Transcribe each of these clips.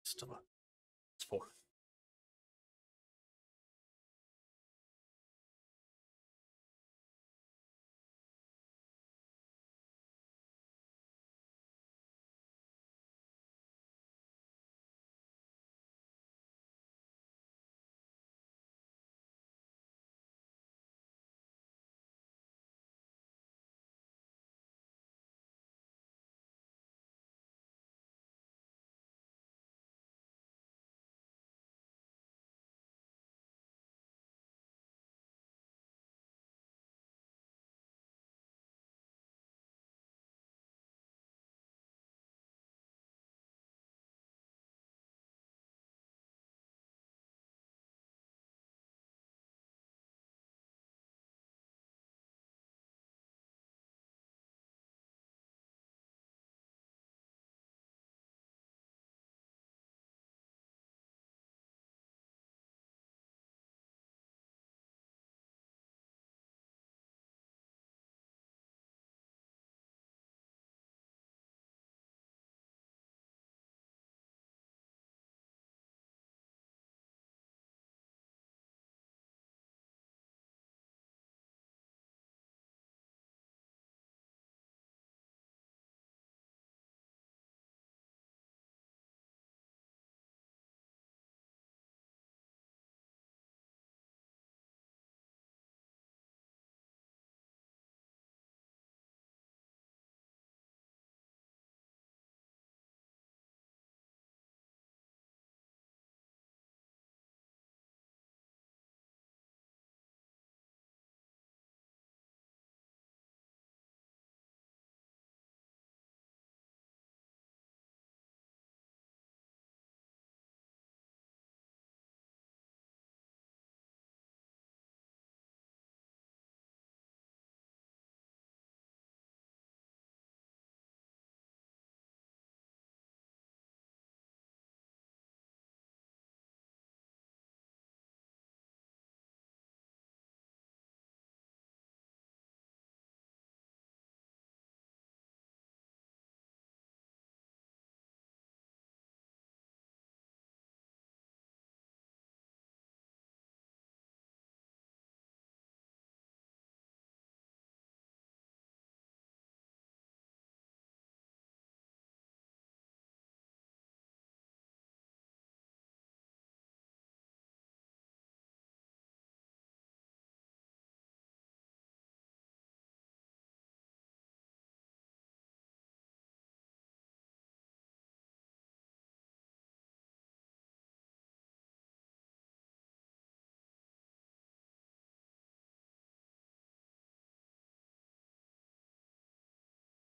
Still, it's four.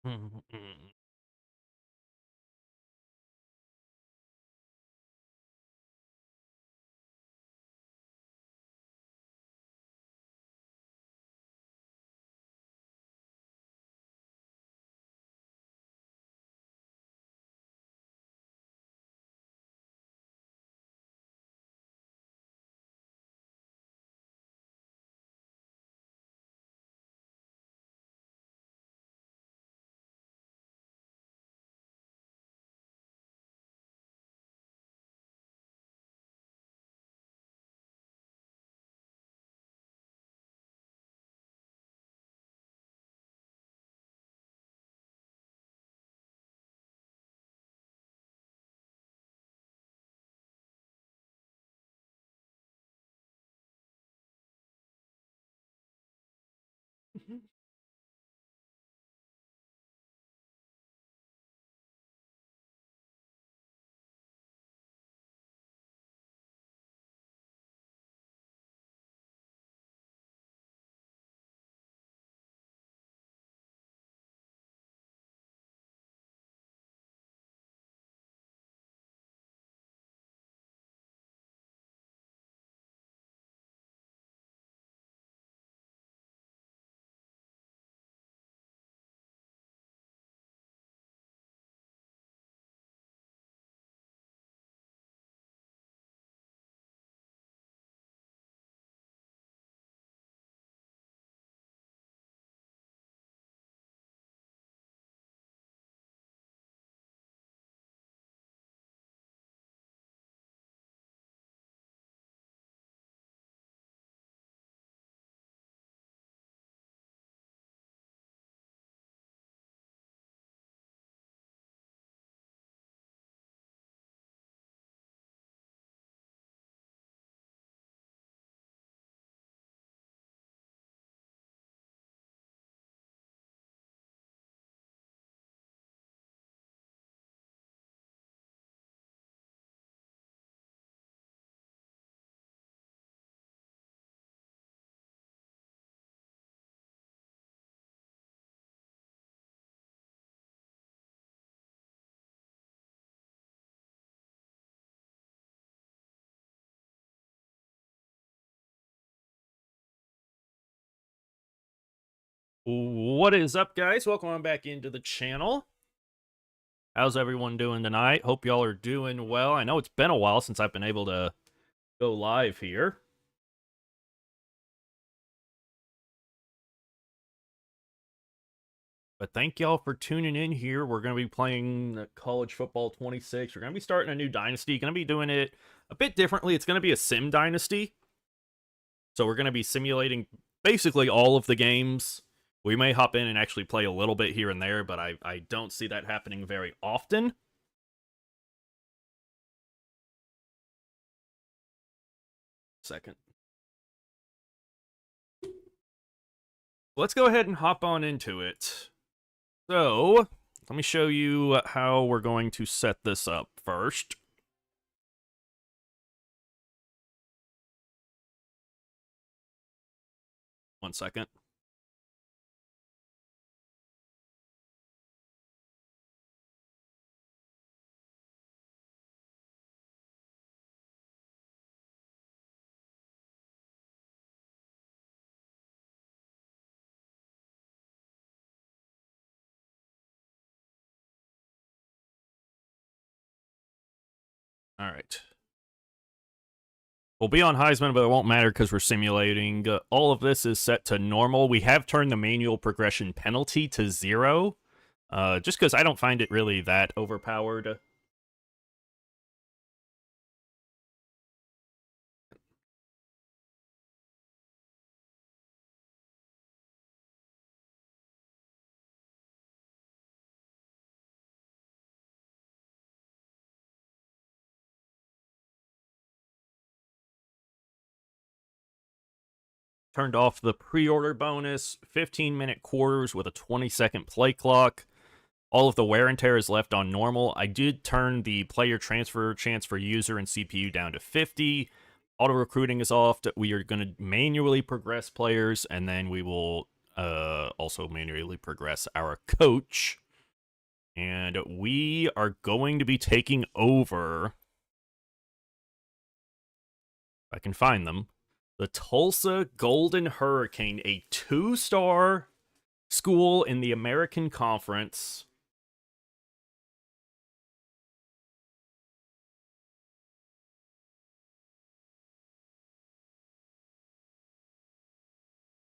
Mm-hmm. What is up, guys? Welcome on back into the channel. How's everyone doing tonight? Hope y'all are doing well. I know it's been a while since I've been able to go live here. But thank y'all for tuning in here. We're going to be playing College Football 26. We're going to be starting a new Dynasty. Going to be doing it a bit differently. It's going to be a sim Dynasty. So we're going to be simulating basically all of the games. We may hop in and actually play a little bit here and there, but I don't see that happening very often. Second. Let's go ahead and hop on into it. So, let me show you how we're going to set this up first. One second. All right. We'll be on Heisman, but it won't matter because we're simulating. All of this is set to normal. We have turned the manual progression penalty to 0, just because I don't find it really that overpowered. Turned off the pre-order bonus, 15-minute quarters with a 20-second play clock. All of the wear and tear is left on normal. I did turn the player transfer chance for user and CPU down to 50. Auto recruiting is off. We are going to manually progress players, and then we will also manually progress our coach. And we are going to be taking over, if I can find them, the Tulsa Golden Hurricane, a 2-star school in the American Conference.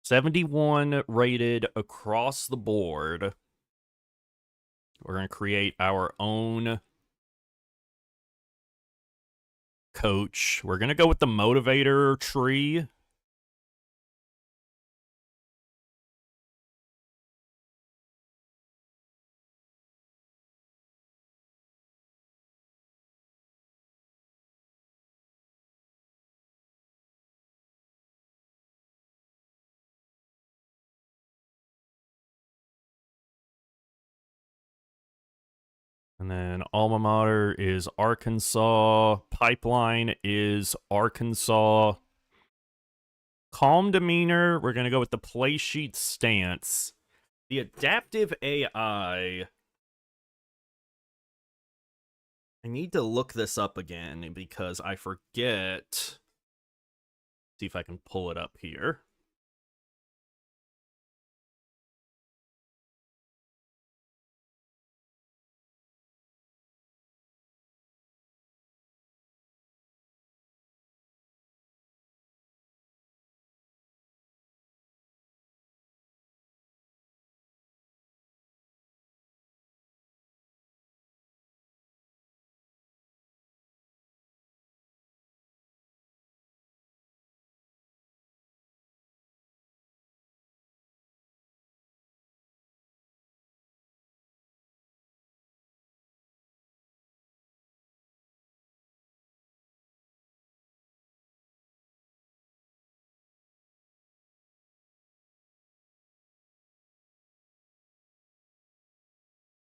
'71 rated across the board. We're going to create our own coach. We're going to go with the motivator tree. And then alma mater is Arkansas. Pipeline is Arkansas. Calm demeanor, we're going to go with the play sheet stance. The adaptive AI, I need to look this up again because I forget. See if I can pull it up here.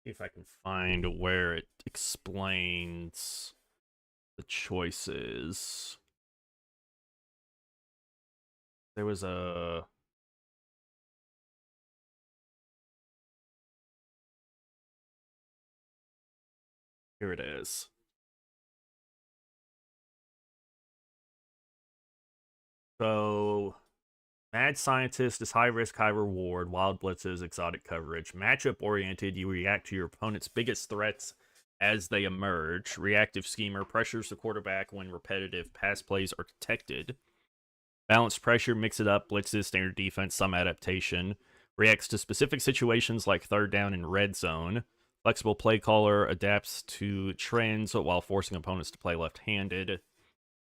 See if I can find where it explains the choices. There was a... Here it is. So Mad Scientist is high risk, high reward. Wild Blitzes, exotic coverage. Matchup oriented, you react to your opponent's biggest threats as they emerge. Reactive Schemer pressures the quarterback when repetitive pass plays are detected. Balanced pressure, mix it up, blitzes, standard defense, some adaptation. Reacts to specific situations like third down and red zone. Flexible play caller adapts to trends while forcing opponents to play left-handed.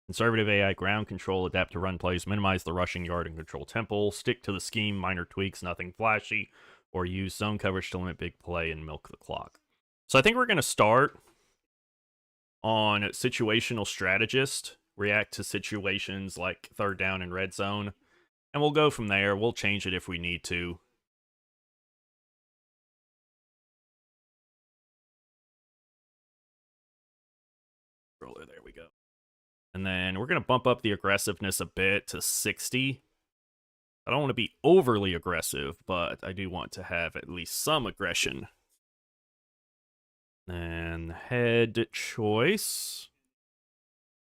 Conservative AI ground control, adapt to run plays, minimize the rushing yard, and control tempo. Stick to the scheme, minor tweaks, nothing flashy. Or use zone coverage to limit big play and milk the clock. So I think we're going to start on situational strategist, react to situations like third down and red zone, and we'll go from there. We'll change it if we need to. There we go. And then we're going to bump up the aggressiveness a bit to 60. I don't want to be overly aggressive, but I do want to have at least some aggression. And head choice.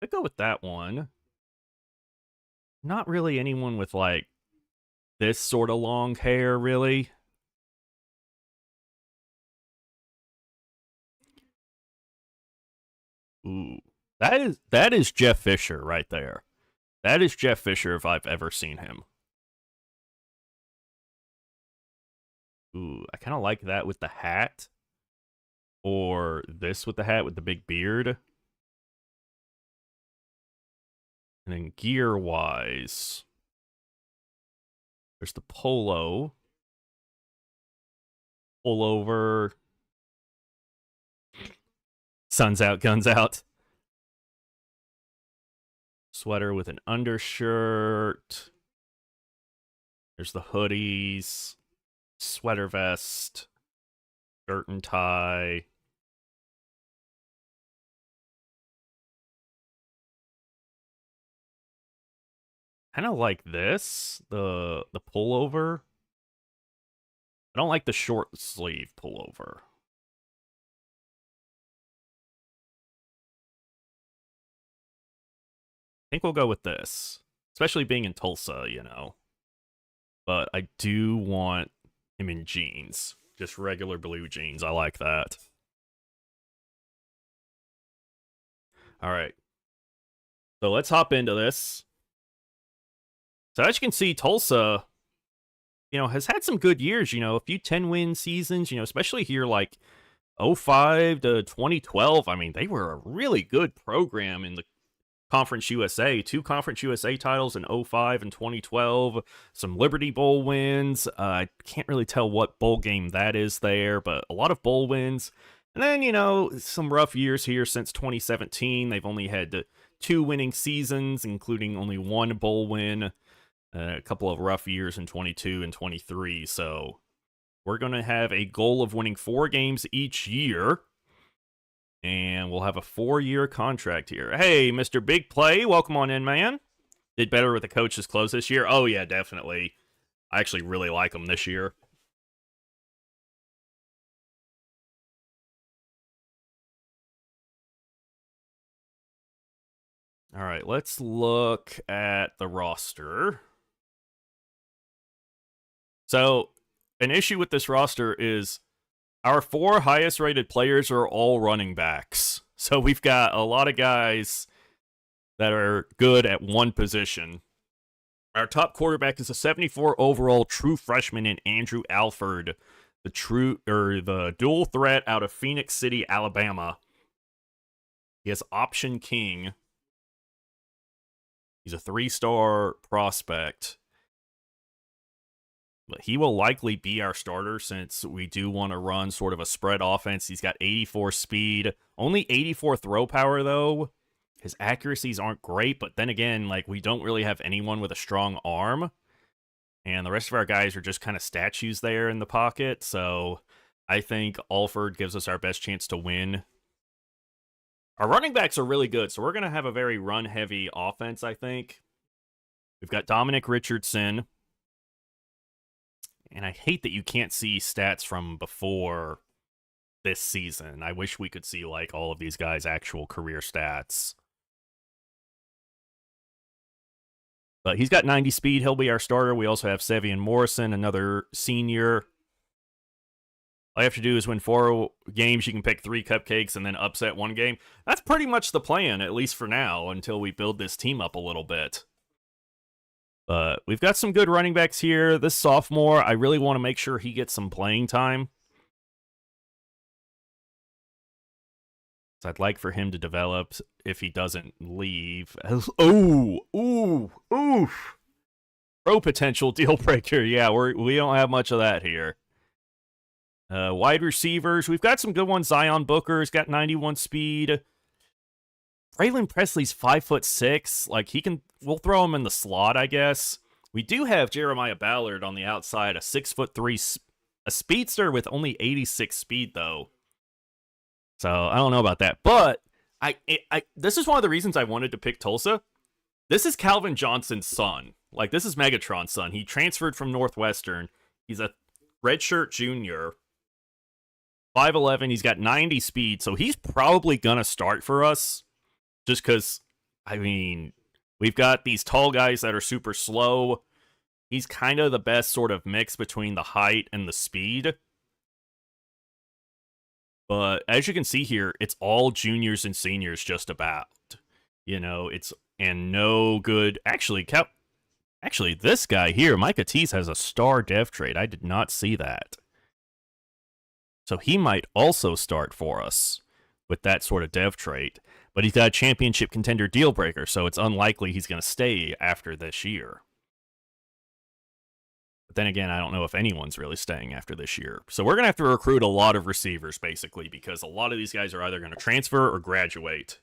I go with that one. Not really anyone with, like, this sort of long hair, really. Ooh. That is Jeff Fisher right there. That is Jeff Fisher if I've ever seen him. Ooh, I kind of like that with the hat. Or this with the hat with the big beard. And then gear-wise, there's the polo. Pullover. Sun's out, guns out. Sweater with an undershirt. There's the hoodies. Sweater vest. Shirt and tie. Kind of like this, the pullover. I don't like the short sleeve pullover. I think we'll go with this, especially being in Tulsa, you know. But I do want him in jeans, just regular blue jeans. I like that. All right. So let's hop into this. So as you can see, Tulsa, you know, has had some good years, you know, a few 10-win seasons, you know, especially here like 05 to 2012. I mean, they were a really good program in the Conference USA. 2 Conference USA titles in 05 and 2012. Some Liberty Bowl wins. I can't really tell what bowl game that is there, but a lot of bowl wins. And then, you know, some rough years here since 2017. They've only had 2 winning seasons, including only 1 bowl win. A couple of rough years in 22 and 23. So we're going to have a goal of winning 4 games each year. And we'll have a 4-year contract here. Hey, Mr. Big Play, welcome on in, man. Did better with the coach's clothes this year? Oh, yeah, definitely. I actually really like them this year. All right, let's look at the roster. So, an issue with this roster is our 4 highest rated players are all running backs. So we've got a lot of guys that are good at one position. Our top quarterback is a 74 overall true freshman in Andrew Alford, the dual threat out of Phoenix City, Alabama. He has Option King. He's a 3-star prospect. But he will likely be our starter since we do want to run sort of a spread offense. He's got 84 speed, only 84 throw power, though. His accuracies aren't great, but then again, like, we don't really have anyone with a strong arm. And the rest of our guys are just kind of statues there in the pocket. So I think Alford gives us our best chance to win. Our running backs are really good, so we're going to have a very run-heavy offense, I think. We've got Dominic Richardson. And I hate that you can't see stats from before this season. I wish we could see, like, all of these guys' actual career stats. But he's got 90 speed. He'll be our starter. We also have Sevian Morrison, another senior. All you have to do is win 4 games. You can pick 3 cupcakes and then upset 1 game. That's pretty much the plan, at least for now, until we build this team up a little bit. But we've got some good running backs here. This sophomore, I really want to make sure he gets some playing time. So I'd like for him to develop if he doesn't leave. Ooh. Pro potential deal breaker. Yeah, we don't have much of that here. Wide receivers, we've got some good ones. Zion Booker's got 91 speed. Braylon Presley's 5'6". Like, we'll throw him in the slot, I guess. We do have Jeremiah Ballard on the outside, a 6'3", a speedster with only 86 speed, though. So I don't know about that. But this is one of the reasons I wanted to pick Tulsa. This is Calvin Johnson's son. Like, this is Megatron's son. He transferred from Northwestern. He's a redshirt junior. 5'11", he's got 90 speed, so he's probably gonna start for us. Just because, I mean, we've got these tall guys that are super slow. He's kind of the best sort of mix between the height and the speed. But as you can see here, it's all juniors and seniors just about. And no good. Actually, this guy here, Micah Teese, has a star dev trait. I did not see that. So he might also start for us with that sort of dev trait. But he's got a championship contender deal breaker, so it's unlikely he's going to stay after this year. But then again, I don't know if anyone's really staying after this year. So we're going to have to recruit a lot of receivers, basically, because a lot of these guys are either going to transfer or graduate.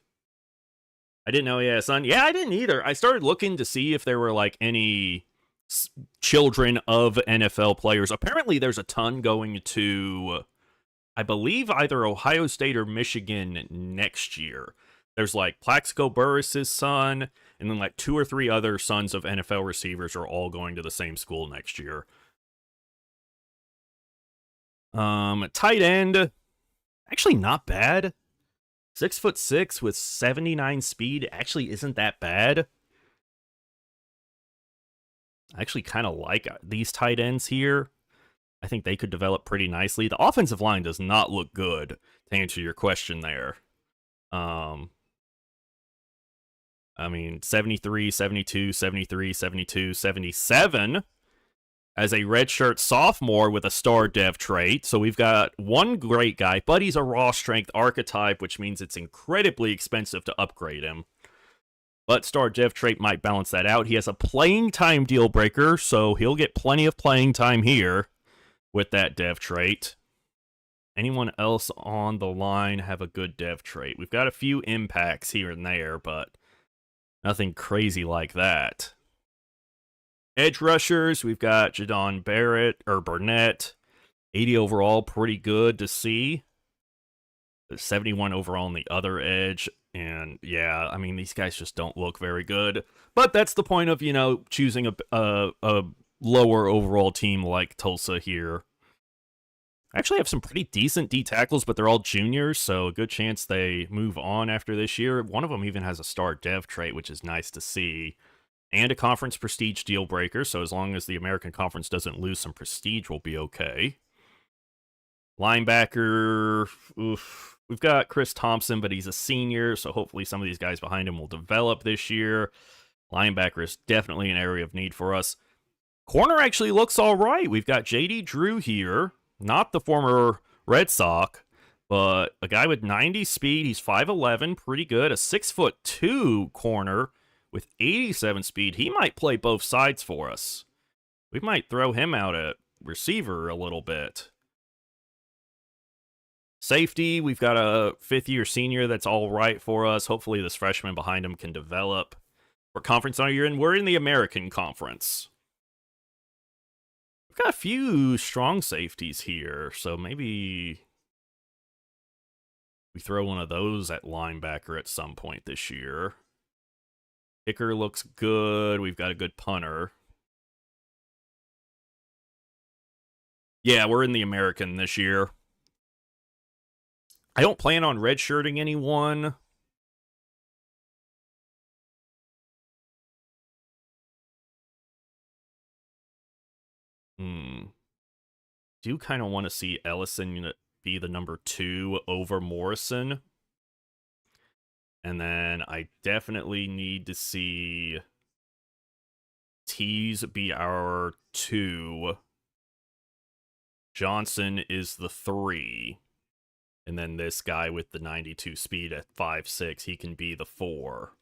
I didn't know he had a son. Yeah, I didn't either. I started looking to see if there were, like, any children of NFL players. Apparently, there's a ton going to, I believe, either Ohio State or Michigan next year. There's, like, Plaxico Burress' son, and then, like, 2 or 3 other sons of NFL receivers are all going to the same school next year. Tight end, actually not bad. 6'6" with 79 speed actually isn't that bad. I actually kind of like these tight ends here. I think they could develop pretty nicely. The offensive line does not look good, to answer your question there. I mean, 73, 72, 73, 72, 77 as a redshirt sophomore with a star dev trait. So we've got one great guy, but he's a raw strength archetype, which means it's incredibly expensive to upgrade him. But star dev trait might balance that out. He has a playing time deal breaker, so he'll get plenty of playing time here with that dev trait. Anyone else on the line have a good dev trait? We've got a few impacts here and there, but nothing crazy like that. Edge rushers, we've got Jadon Burnett. 80 overall, pretty good to see. 71 overall on the other edge. And yeah, I mean, these guys just don't look very good. But that's the point of, choosing a lower overall team like Tulsa here. I actually have some pretty decent D tackles, but they're all juniors, so a good chance they move on after this year. One of them even has a star dev trait, which is nice to see. And a conference prestige deal breaker, so as long as the American Conference doesn't lose some prestige, we'll be okay. Linebacker, we've got Chris Thompson, but he's a senior, so hopefully some of these guys behind him will develop this year. Linebacker is definitely an area of need for us. Corner actually looks all right. We've got J.D. Drew here, not the former Red Sox, but a guy with 90 speed. He's 5'11", pretty good. A 6'2" corner with 87 speed. He might play both sides for us. We might throw him out at receiver a little bit. Safety, we've got a 5th-year senior that's all right for us. Hopefully this freshman behind him can develop. What conference are you in? We're in the American Conference. We've got a few strong safeties here, so maybe we throw one of those at linebacker at some point this year. Kicker looks good. We've got a good punter. Yeah, we're in the American this year. I don't plan on redshirting anyone. Do kind of want to see Ellison be the number 2 over Morrison. And then I definitely need to see Tees be our 2. Johnson is the 3. And then this guy with the 92 speed at 5'6", he can be the 4.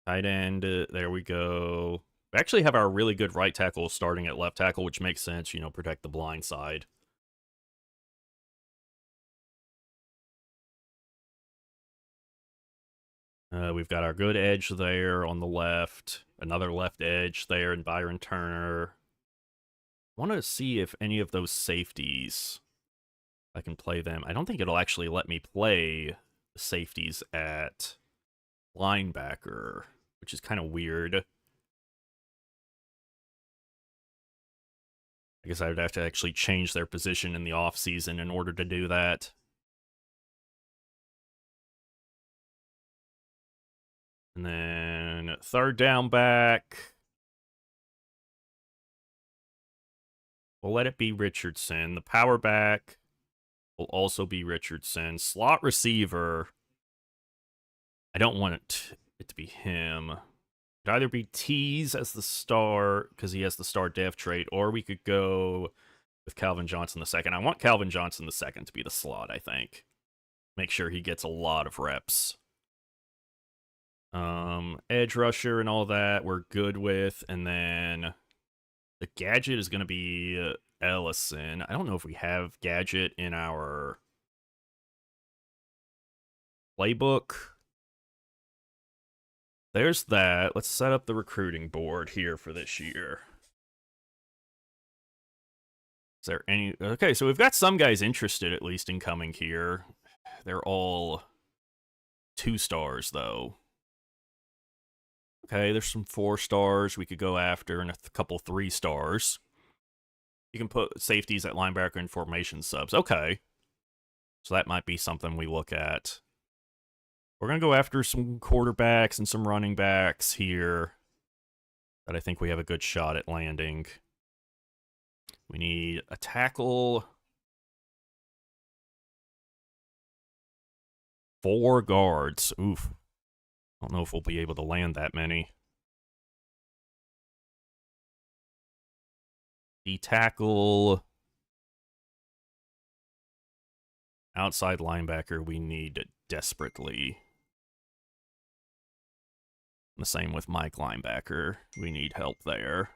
Tight end, there we go. We actually have our really good right tackle starting at left tackle, which makes sense, protect the blind side. We've got our good edge there on the left. Another left edge there in Byron Turner. I want to see if any of those safeties, I can play them. I don't think it'll actually let me play the safeties at linebacker, which is kind of weird. I guess I would have to actually change their position in the offseason in order to do that. And then third down back. We'll let it be Richardson. The power back will also be Richardson. Slot receiver, I don't want it to be him. It could either be Tees as the star, because he has the star dev trait, or we could go with Calvin Johnson II. I want Calvin Johnson II to be the slot, I think. Make sure he gets a lot of reps. Edge rusher and all that we're good with, and then the gadget is going to be Ellison. I don't know if we have gadget in our playbook. There's that. Let's set up the recruiting board here for this year. Is there any... Okay, so we've got some guys interested, at least, in coming here. They're all 2 stars, though. Okay, there's some 4 stars we could go after and a couple 3 stars. You can put safeties at linebacker and formation subs. Okay. So that might be something we look at. We're going to go after some quarterbacks and some running backs here that I think we have a good shot at landing. We need a tackle. 4 guards. Oof. I don't know if we'll be able to land that many. The tackle. Outside linebacker we need desperately. The same with Mike linebacker. We need help there.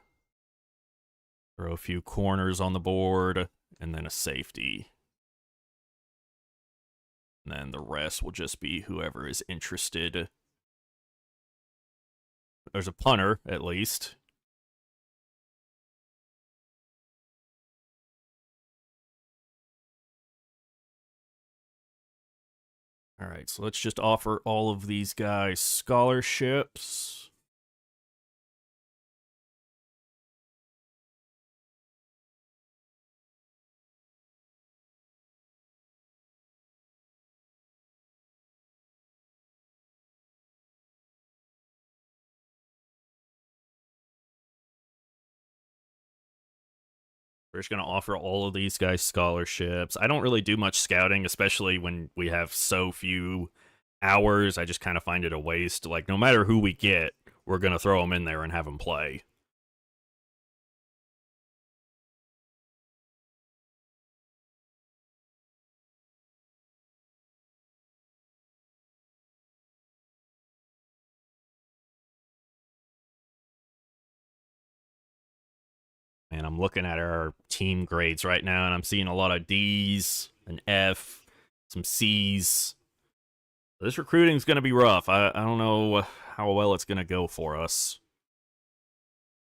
Throw a few corners on the board, and then a safety. And then the rest will just be whoever is interested. There's a punter, at least. All right, so let's just offer all of these guys scholarships. We're just going to offer all of these guys scholarships. I don't really do much scouting, especially when we have so few hours. I just kind of find it a waste. Like, no matter who we get, we're going to throw them in there and have them play. And I'm looking at our team grades right now, and I'm seeing a lot of D's, an F, some C's. This recruiting is going to be rough. I don't know how well it's going to go for us.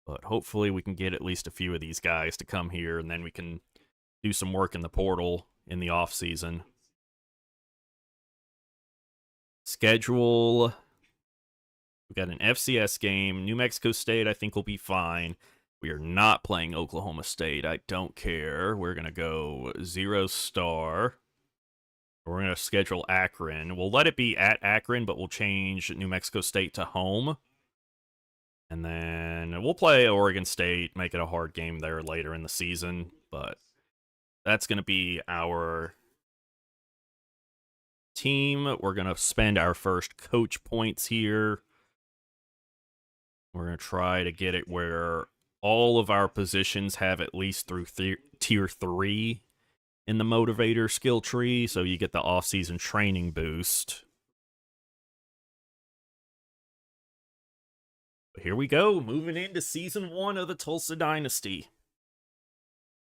But hopefully we can get at least a few of these guys to come here, and then we can do some work in the portal in the off-season. Schedule. We've got an FCS game. New Mexico State, I think, will be fine. We are not playing Oklahoma State. I don't care. We're going to go 0-star. We're going to schedule Akron. We'll let it be at Akron, but we'll change New Mexico State to home. And then we'll play Oregon State, make it a hard game there later in the season. But that's going to be our team. We're going to spend our first coach points here. We're going to try to get it where all of our positions have at least through tier 3 in the motivator skill tree, so you get the off-season training boost. But here we go, moving into Season 1 of the Tulsa Dynasty.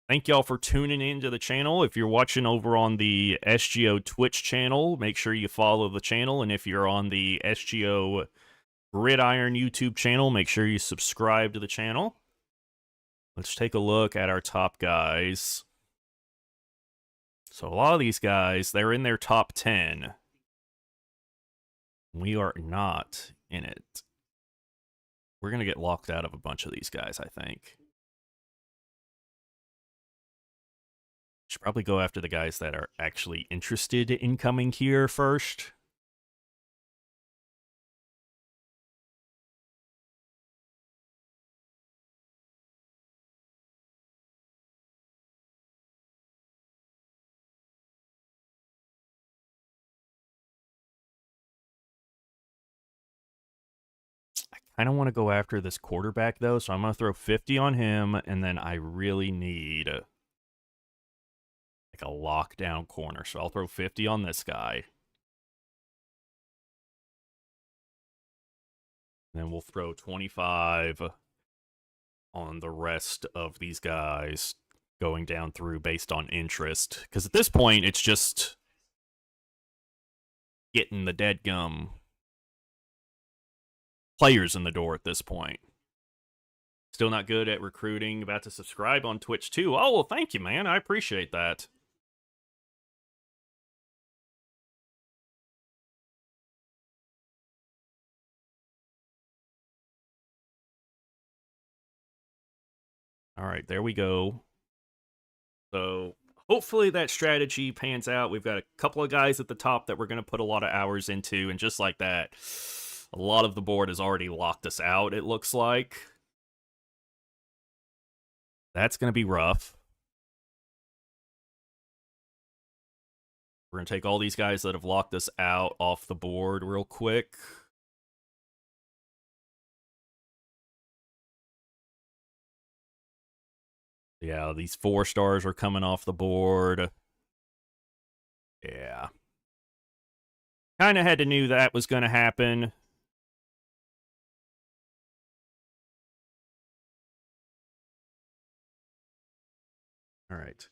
Thank y'all for tuning into the channel. If you're watching over on the SGO Twitch channel, make sure you follow the channel. And if you're on the SGO Gridiron YouTube channel, make sure you subscribe to the channel. Let's take a look at our top guys. So a lot of these guys, they're in their top 10. We are not in it. We're going to get locked out of a bunch of these guys, I think. Should probably go after the guys that are actually interested in coming here first. I don't want to go after this quarterback, though, so I'm going to throw 50 on him, and then I really need like a lockdown corner, so I'll throw 50 on this guy. And then we'll throw 25 on the rest of these guys going down through based on interest. Because at this point, it's just getting the dead gum players in the door at this point. Still not good at recruiting. About to subscribe on Twitch too. Oh, well, thank you, man. I appreciate that. All right, there we go. So hopefully that strategy pans out. We've got a couple of guys at the top that we're going to put a lot of hours into, and just like that, a lot of the board has already locked us out, it looks like. That's going to be rough. We're going to take all these guys that have locked us out off the board real quick. Yeah, these 4 stars are coming off the board. Yeah. Kind of had to knew that was going to happen. All right.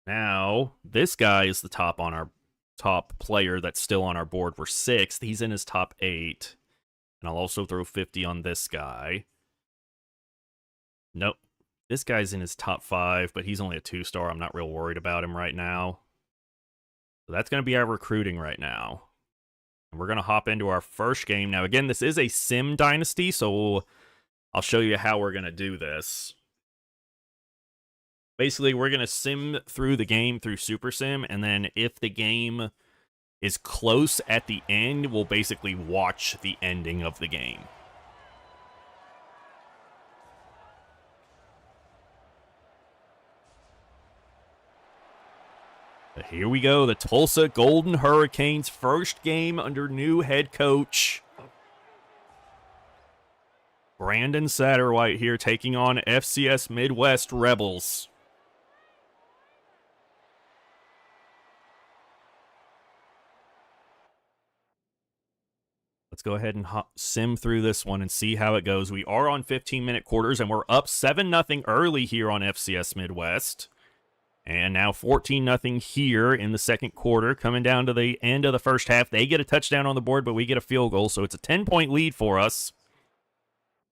Now, this guy is the top on our top player that's still on our board. We're 6th. He's in his top 8. And I'll also throw 50 on this guy. Nope. This guy's in his top 5, but he's only a 2-star. I'm not real worried about him right now. So that's going to be our recruiting right now. And we're going to hop into our first game. Now, again, this is a sim dynasty, so I'll show you how we're going to do this. Basically, we're going to sim through the game through Super Sim, and then if the game is close at the end, we'll basically watch the ending of the game. But here we go, the Tulsa Golden Hurricanes' first game under new head coach Brandon Satterwhite here, taking on FCS Midwest Rebels. Let's go ahead and sim through this one and see how it goes. We are on 15-minute quarters, and we're up 7-0 early here on FCS Midwest. And now 14-0 here in the second quarter. Coming down to the end of the first half. They get a touchdown on the board, but we get a field goal. So it's a 10-point lead for us.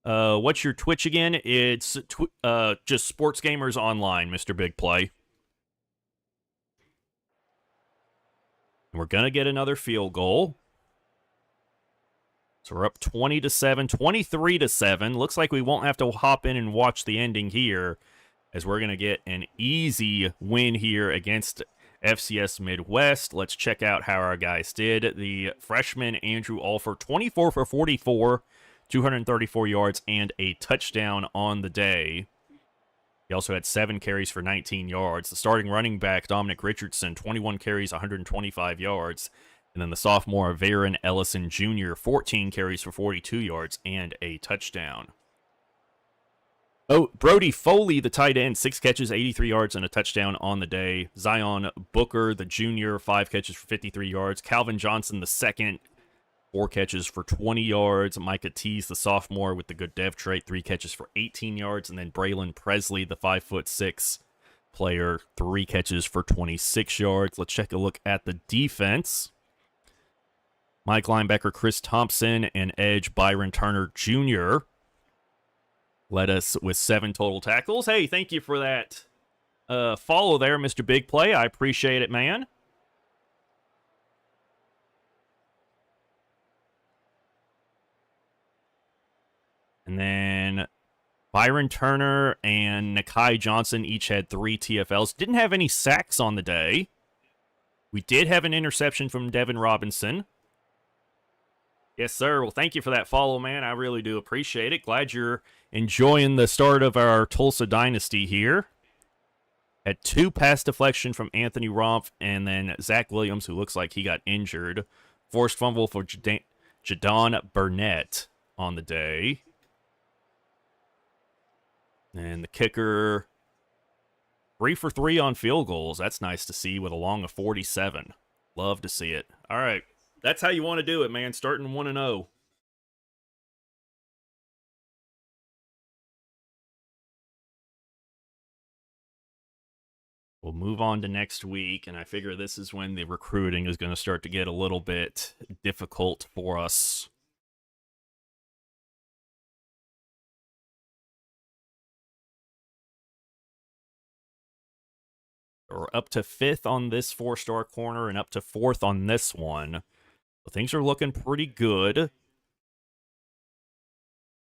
What's your Twitch again? It's just Sports Gamers Online, Mr. Big Play. And we're going to get another field goal. So we're up 20-7, 23-7. Looks like we won't have to hop in and watch the ending here, as we're going to get an easy win here against FCS Midwest. Let's check out how our guys did. The freshman Andrew Alford, 24 for 44, 234 yards, and a touchdown on the day. He also had 7 carries for 19 yards. The starting running back, Dominic Richardson, 21 carries, 125 yards. And then the sophomore, Varen Ellison Jr., 14 carries for 42 yards and a touchdown. Oh, Brody Foley, the tight end, 6 catches, 83 yards, and a touchdown on the day. Zion Booker, the junior, 5 catches for 53 yards. Calvin Johnson, the second, 4 catches for 20 yards. Micah Tease, the sophomore, with the good dev trait, 3 catches for 18 yards. And then Braylon Presley, the 5'6" player, 3 catches for 26 yards. Let's take a look at the defense. Mike linebacker Chris Thompson and edge Byron Turner Jr. led us with 7 total tackles. Hey, thank you for that follow there, Mr. Big Play. I appreciate it, man. And then Byron Turner and Nakai Johnson each had 3 TFLs. Didn't have any sacks on the day. We did have an interception from Devin Robinson. Yes, sir. Well, thank you for that follow, man. I really do appreciate it. Glad you're enjoying the start of our Tulsa Dynasty here. Had 2 pass deflection from Anthony Romph, and then Zach Williams, who looks like he got injured. Forced fumble for Jadon Burnett on the day. And the kicker, 3 for 3 on field goals. That's nice to see with a long of 47. Love to see it. All right. That's how you want to do it, man. Starting 1-0. We'll move on to next week, and I figure this is when the recruiting is going to start to get a little bit difficult for us. We're up to 5th on this 4-star corner and up to 4th on this one. So things are looking pretty good.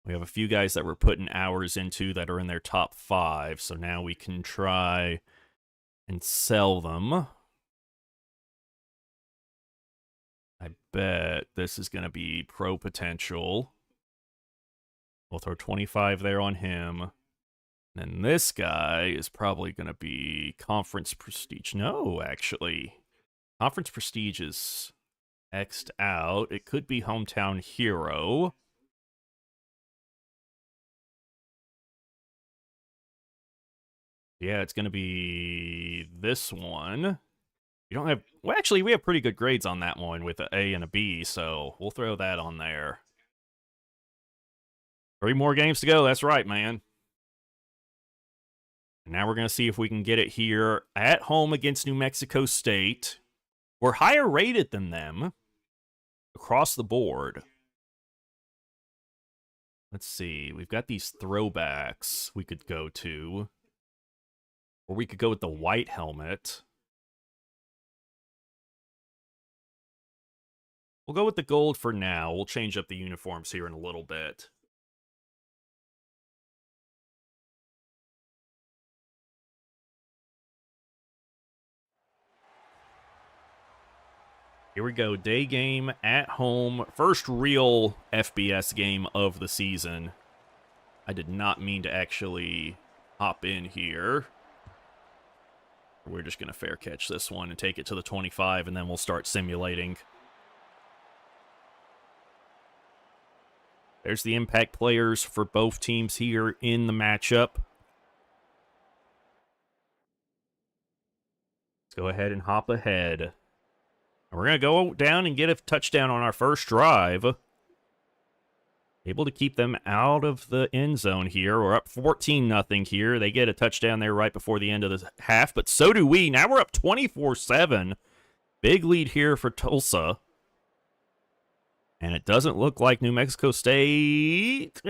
We have a few guys that we're putting hours into that are in their top 5, so now we can try and sell them. I bet this is going to be pro potential. We'll throw 25 there on him. And then this guy is probably going to be conference prestige. No, actually. Conference prestige is X'd out. It could be hometown hero. Yeah, it's going to be this one. You don't have... Well, actually, we have pretty good grades on that one with an A and a B, so we'll throw that on there. 3 more games to go. That's right, man. And now we're going to see if we can get it here at home against New Mexico State. We're higher rated than them across the board. Let's see. We've got these throwbacks we could go to. Or we could go with the white helmet. We'll go with the gold for now. We'll change up the uniforms here in a little bit. Here we go. Day game at home. First real FBS game of the season. I did not mean to actually hop in here. We're just going to fair catch this one and take it to the 25, and then we'll start simulating. There's the impact players for both teams here in the matchup. Let's go ahead and hop ahead. And we're going to go down and get a touchdown on our first drive. Able to keep them out of the end zone here. We're up 14-0 here. They get a touchdown there right before the end of the half, but so do we. Now we're up 24-7. Big lead here for Tulsa. And it doesn't look like New Mexico State...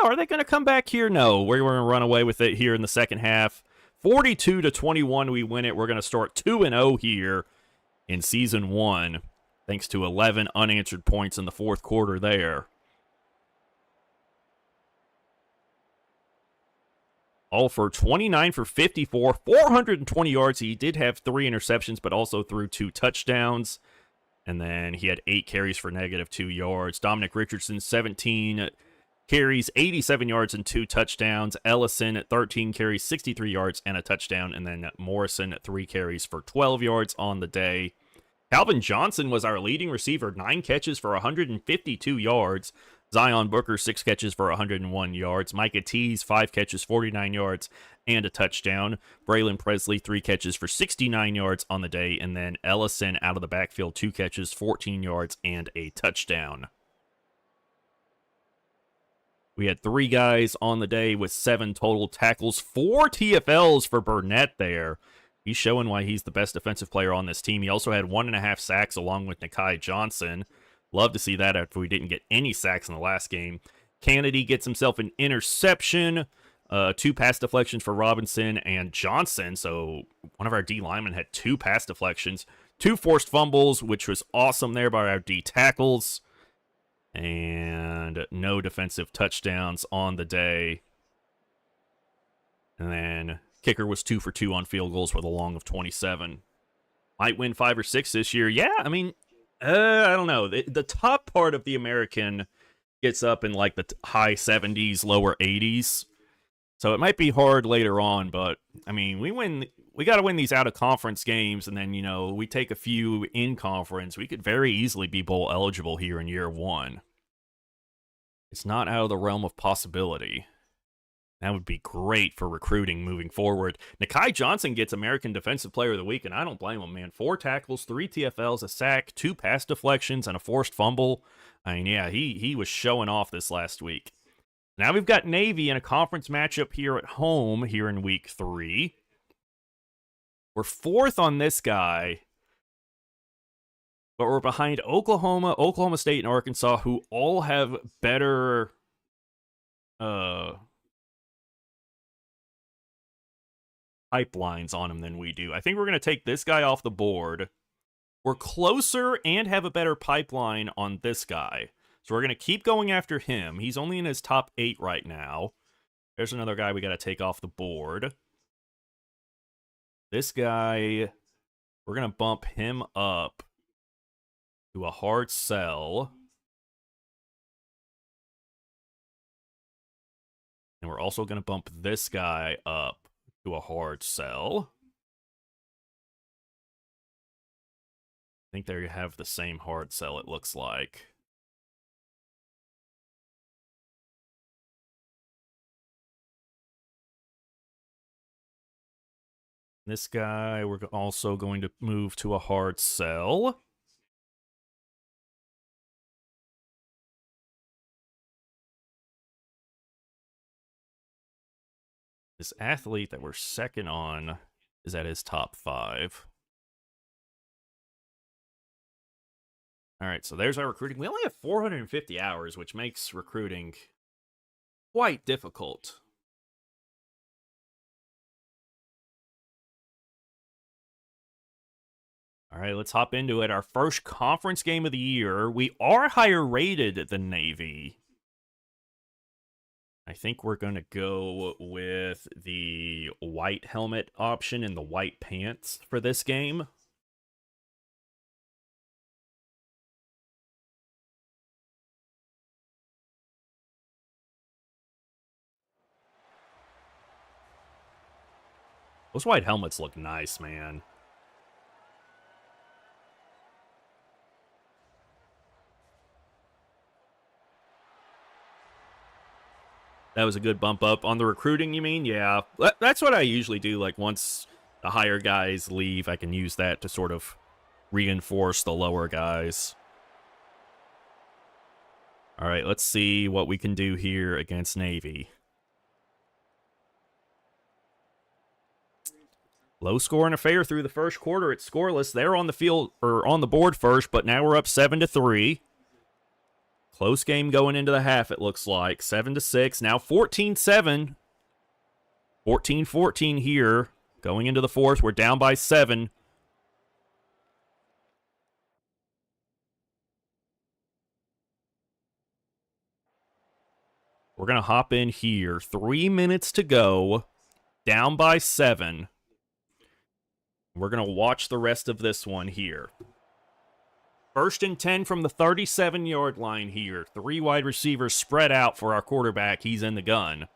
are they going to come back here? No, we're going to run away with it here in the second half. 42-21, we win it. We're going to start 2-0 here in Season 1, thanks to 11 unanswered points in the fourth quarter there. All for 29 for 54, 420 yards. He did have 3 interceptions, but also threw 2 touchdowns. And then he had 8 carries for -2 yards. Dominic Richardson, 17 carries, 87 yards and 2 touchdowns. Ellison at 13 carries, 63 yards and a touchdown. And then Morrison at 3 carries for 12 yards on the day. Calvin Johnson was our leading receiver, 9 catches for 152 yards. Zion Booker, 6 catches for 101 yards. Micah Tease, 5 catches, 49 yards, and a touchdown. Braylon Presley, 3 catches for 69 yards on the day. And then Ellison out of the backfield, 2 catches, 14 yards, and a touchdown. We had 3 guys on the day with 7 total tackles, 4 TFLs for Burnett there. He's showing why he's the best defensive player on this team. He also had 1.5 sacks along with Nakai Johnson. Love to see that after we didn't get any sacks in the last game. Kennedy gets himself an interception, 2 pass deflections for Robinson and Johnson. So one of our D linemen had 2 pass deflections, 2 forced fumbles, which was awesome there by our D tackles. And no defensive touchdowns on the day. And then kicker was 2 for 2 on field goals with a long of 27. Might win 5 or 6 this year. Yeah, I mean, I don't know. The top part of the American gets up in like the high 70s, lower 80s. So it might be hard later on, but I mean, we got to win these out of conference games, and then, you know, we take a few in conference. We could very easily be bowl eligible here in year 1. It's not out of the realm of possibility. That would be great for recruiting moving forward. Nakai Johnson gets American Defensive Player of the Week, and I don't blame him, man. 4 tackles, 3 TFLs, a sack, 2 pass deflections, and a forced fumble. I mean, yeah, he was showing off this last week. Now we've got Navy in a conference matchup here at home here in week 3. We're 4th on this guy, but we're behind Oklahoma, Oklahoma State, and Arkansas, who all have better pipelines on them than we do. I think we're going to take this guy off the board. We're closer and have a better pipeline on this guy. So we're going to keep going after him. He's only in his top 8 right now. There's another guy we got to take off the board. This guy, we're going to bump him up to a hard sell. And we're also going to bump this guy up to a hard sell. I think they have the same hard sell, it looks like. This guy, we're also going to move to a hard sell. This athlete that we're second on is at his top 5. All right, so there's our recruiting. We only have 450 hours, which makes recruiting quite difficult. All right, let's hop into it. Our first conference game of the year. We are higher rated than Navy. I think we're going to go with the white helmet option and the white pants for this game. Those white helmets look nice, man. That was a good bump up. On the recruiting, you mean? Yeah, that's what I usually do. Like, once the higher guys leave, I can use that to sort of reinforce the lower guys. All right, let's see what we can do here against Navy. Low scoring affair through the first quarter. It's scoreless. They're on the field, or on the board first, but now we're up 7-3. Close game going into the half, it looks like. 7-6. Now 14-7. 14-14 here. Going into the fourth, we're down by 7. We're going to hop in here. 3 minutes to go. Down by 7. We're going to watch the rest of this one here. First and 10 from the 37-yard line here. 3 wide receivers spread out for our quarterback. He's in the gun.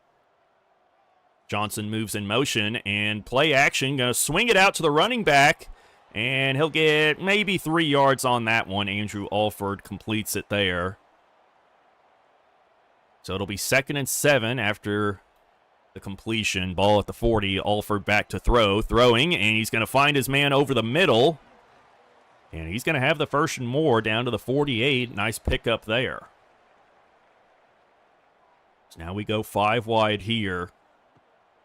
Johnson moves in motion and play action. Going to swing it out to the running back. And he'll get maybe 3 yards on that one. Andrew Alford completes it there. So it'll be 2nd and 7 after the completion. Ball at the 40. Alford back to throw. Throwing, and he's going to find his man over the middle. And he's going to have the 1st and more down to the 48. Nice pickup there. So now we go 5 wide here.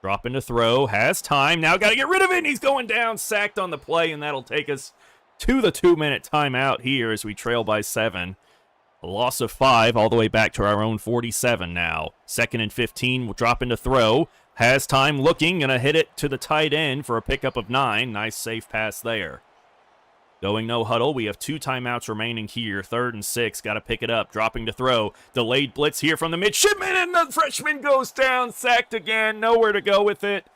Dropping to throw. Has time. Now got to get rid of it. And he's going down. Sacked on the play. And that'll take us to the 2-minute timeout here as we trail by 7. A loss of 5 all the way back to our own 47 now. 2nd and 15. We'll drop into throw. Has time looking. Going to hit it to the tight end for a pickup of 9. Nice safe pass there. Going no huddle. We have 2 timeouts remaining here. 3rd and 6. Got to pick it up. Dropping to throw. Delayed blitz here from the midshipman. And the freshman goes down. Sacked again. Nowhere to go with it.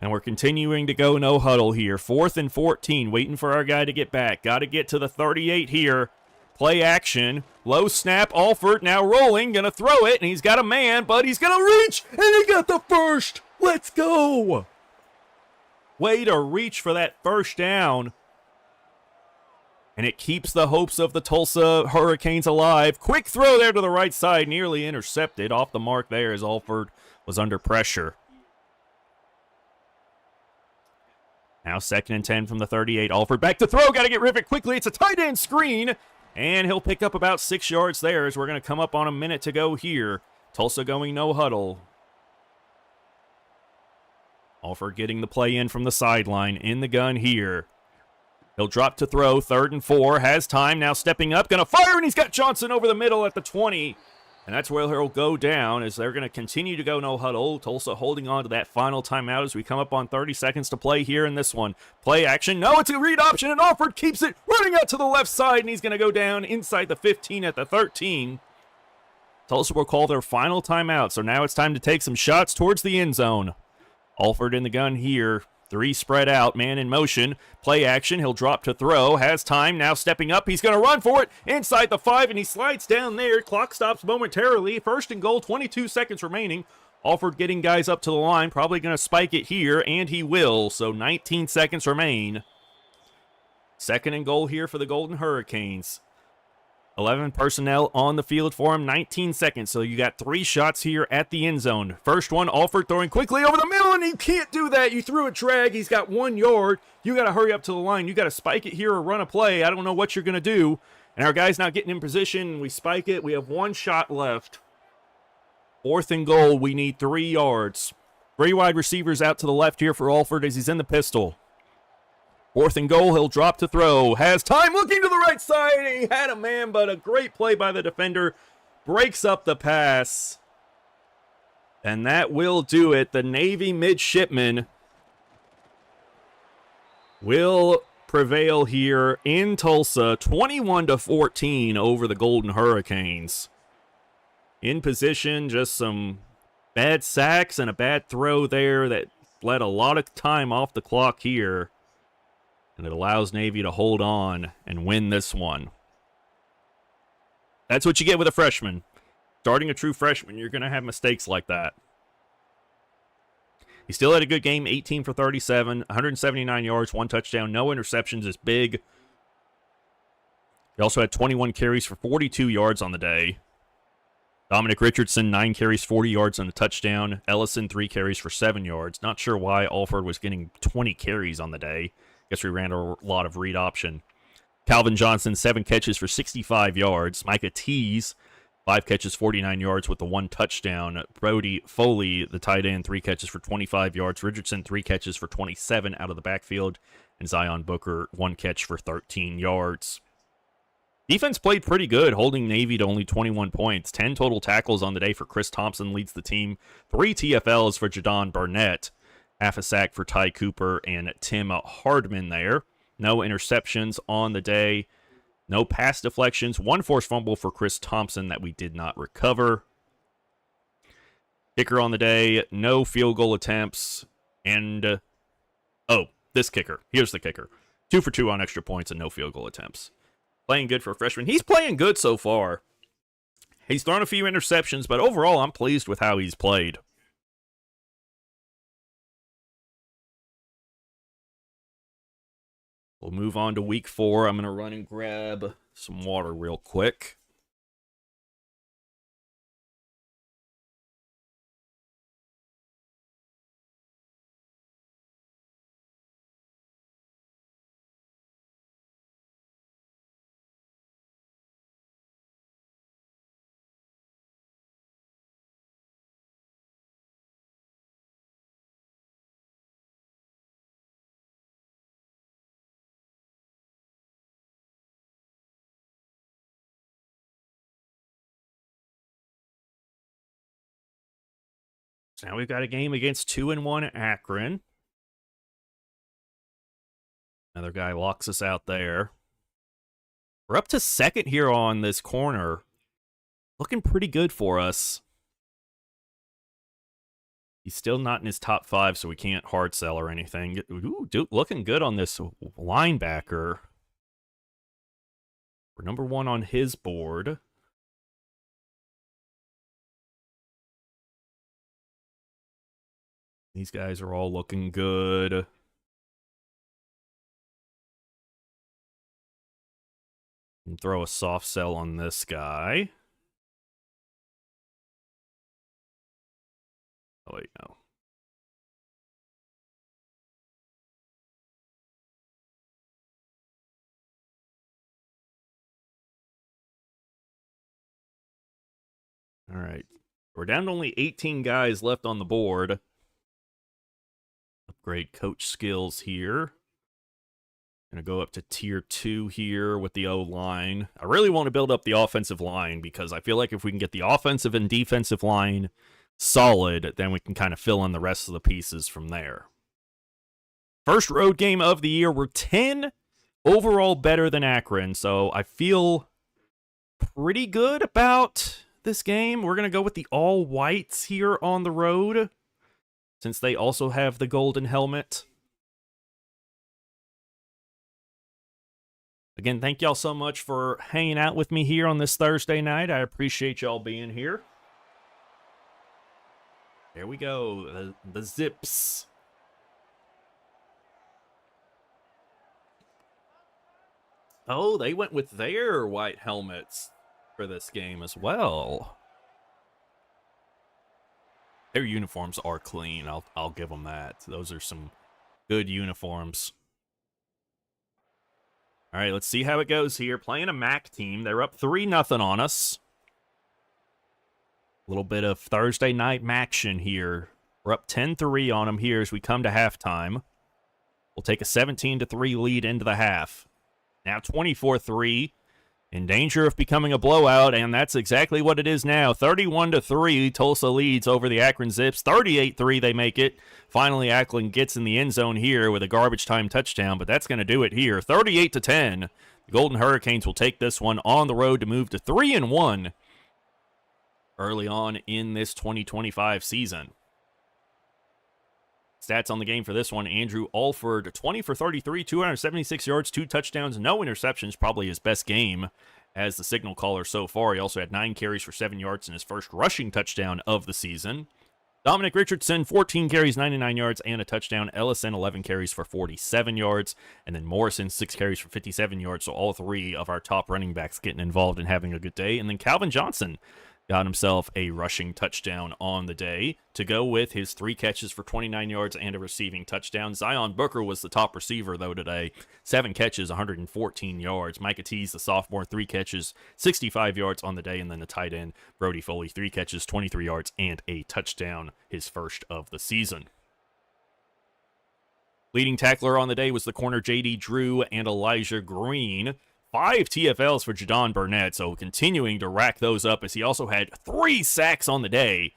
And we're continuing to go no huddle here. 4th and 14. Waiting for our guy to get back. Got to get to the 38 here. Play action. Low snap. Alford now rolling. Going to throw it. And he's got a man. But he's going to reach. And he got the first. Let's go. Way to reach for that first down. And it keeps the hopes of the Tulsa Hurricanes alive. Quick throw there to the right side. Nearly intercepted. Off the mark there as Alford was under pressure. Now 2nd and 10 from the 38. Alford back to throw. Got to get rid of it quickly. It's a tight end screen. And he'll pick up about 6 yards there as we're going to come up on a minute to go here. Tulsa going no huddle. Alford getting the play in from the sideline. In the gun here. He'll drop to throw, 3rd and 4, has time, now stepping up, going to fire, and he's got Johnson over the middle at the 20. And that's where he'll go down as they're going to continue to go no huddle. Tulsa holding on to that final timeout as we come up on 30 seconds to play here in this one. Play action, no, it's a read option, and Alford keeps it running out to the left side, and he's going to go down inside the 15 at the 13. Tulsa will call their final timeout, so now it's time to take some shots towards the end zone. Alford in the gun here. 3 spread out, man in motion, play action, he'll drop to throw, has time, now stepping up, he's going to run for it, inside the 5, and he slides down there, clock stops momentarily, 1st and goal, 22 seconds remaining, Alford getting guys up to the line, probably going to spike it here, and he will, so 19 seconds remain. 2nd and goal here for the Golden Hurricanes. 11 personnel on the field for him, 19 seconds, so you got 3 shots here at the end zone. First one, Alford throwing quickly over the middle, and you can't do that. You threw a drag, he's got 1 yard. You got to hurry up to the line. You got to spike it here or run a play. I don't know what you're going to do. And our guy's not getting in position. We spike it. We have 1 shot left. 4th and goal, we need 3 yards. 3 wide receivers out to the left here for Alford as he's in the pistol. 4th and goal, he'll drop to throw. Has time, looking to the right side. He had a man, but a great play by the defender. Breaks up the pass. And that will do it. The Navy midshipmen will prevail here in Tulsa, 21-14 over the Golden Hurricanes. In position, just some bad sacks and a bad throw there that let a lot of time off the clock here. And it allows Navy to hold on and win this one. That's what you get with a freshman. Starting a true freshman, you're going to have mistakes like that. He still had a good game, 18 for 37, 179 yards, 1 touchdown, no interceptions is big. He also had 21 carries for 42 yards on the day. Dominic Richardson, 9 carries, 40 yards and a touchdown. Ellison, 3 carries for 7 yards. Not sure why Alford was getting 20 carries on the day. Guess we ran a lot of read option. Calvin Johnson, 7 catches for 65 yards. Micah Tees, 5 catches, 49 yards with the 1 touchdown. Brody Foley, the tight end, 3 catches for 25 yards. Richardson, 3 catches for 27 out of the backfield. And Zion Booker, 1 catch for 13 yards. Defense played pretty good, holding Navy to only 21 points. 10 total tackles on the day for Chris Thompson leads the team. 3 TFLs for Jadon Burnett. Half a sack for Ty Cooper and Tim Hardman there. No interceptions on the day. No pass deflections. 1 forced fumble for Chris Thompson that we did not recover. Kicker on the day. No field goal attempts. And, this kicker. Here's the kicker. 2 for 2 on extra points and no field goal attempts. Playing good for a freshman. He's playing good so far. He's thrown a few interceptions, but overall, I'm pleased with how he's played. We'll move on to week 4. I'm going to run and grab some water real quick. So now we've got a game against 2-1 Akron. Another guy locks us out there. We're up to second here on this corner. Looking pretty good for us. He's still not in his top 5, so we can't hard sell or anything. Ooh, looking good on this linebacker. We're number 1 on his board. These guys are all looking good. And throw a soft sell on this guy. Oh, wait, no. All right. We're down to only 18 guys left on the board. Upgrade coach skills here. Going to go up to tier 2 here with the O-line. I really want to build up the offensive line because I feel like if we can get the offensive and defensive line solid, then we can kind of fill in the rest of the pieces from there. First road game of the year. We're 10 overall better than Akron, so I feel pretty good about this game. We're going to go with the all-whites here on the road since they also have the golden helmet. Again, thank y'all so much for hanging out with me here on this Thursday night. I appreciate y'all being here. There we go, the Zips. Oh, they went with their white helmets for this game as well. Their uniforms are clean. I'll give them that. Those are some good uniforms. All right, let's see how it goes here. Playing a MAC team. They're up 3-0 on us. A little bit of Thursday night action here. We're up 10-3 on them here as we come to halftime. We'll take a 17-3 lead into the half. Now 24-3. In danger of becoming a blowout, and that's exactly what it is now. 31-3, Tulsa leads over the Akron Zips. 38-3, they make it. Finally, Akron gets in the end zone here with a garbage time touchdown, but that's going to do it here. 38-10. The Golden Hurricanes will take this one on the road to move to 3-1 early on in this 2025 season. Stats on the game for this one. Andrew Alford, 20 for 33, 276 yards, 2 touchdowns, no interceptions. Probably his best game as the signal caller so far. He also had 9 carries for 7 yards in his first rushing touchdown of the season. Dominic Richardson, 14 carries, 99 yards, and a touchdown. Ellison, 11 carries for 47 yards. And then Morrison, 6 carries for 57 yards. So all 3 of our top running backs getting involved and having a good day. And then Calvin Johnson got himself a rushing touchdown on the day to go with his 3 catches for 29 yards and a receiving touchdown. Zion Booker was the top receiver, though, today. 7 catches, 114 yards. Micah Tease, the sophomore, 3 catches, 65 yards on the day. And then the tight end, Brody Foley, 3 catches, 23 yards, and a touchdown, his first of the season. Leading tackler on the day was the corner J.D. Drew and Elijah Green. 5 TFLs for Jadon Burnett, so continuing to rack those up as he also had 3 sacks on the day.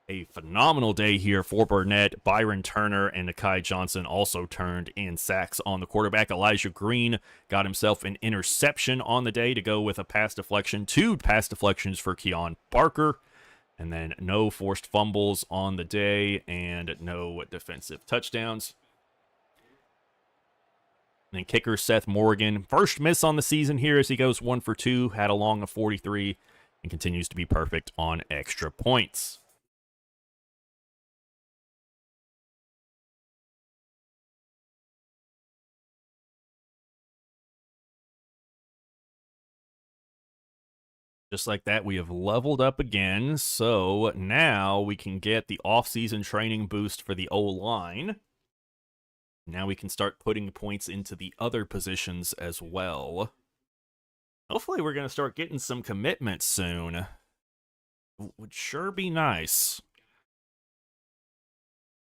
A phenomenal day here for Burnett. Byron Turner and Nakai Johnson also turned in sacks on the quarterback. Elijah Green got himself an interception on the day to go with a pass deflection. 2 pass deflections for Keon Barker. And then no forced fumbles on the day and no defensive touchdowns. And then kicker Seth Morgan. First miss on the season here as he goes 1 for 2. Had a long of 43 and continues to be perfect on extra points. Just like that, we have leveled up again. So now we can get the off-season training boost for the O-line. Now we can start putting points into the other positions as well. Hopefully we're going to start getting some commitments soon. Would sure be nice.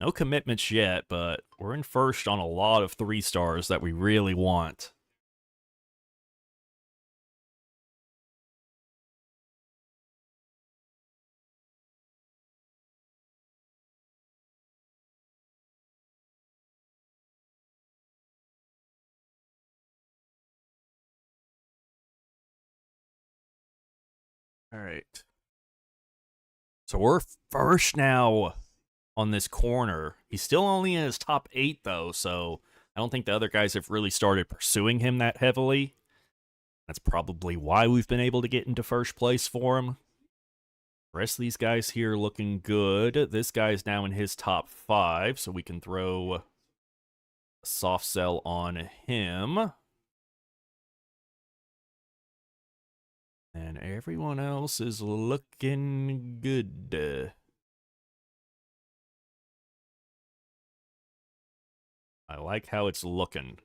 No commitments yet, but we're in first on a lot of 3 stars that we really want. All right. So we're first now on this corner. He's still only in his top 8, though, so I don't think the other guys have really started pursuing him that heavily. That's probably why we've been able to get into first place for him. The rest of these guys here looking good. This guy's now in his top 5, so we can throw a soft sell on him. And everyone else is looking good. I like how it's looking.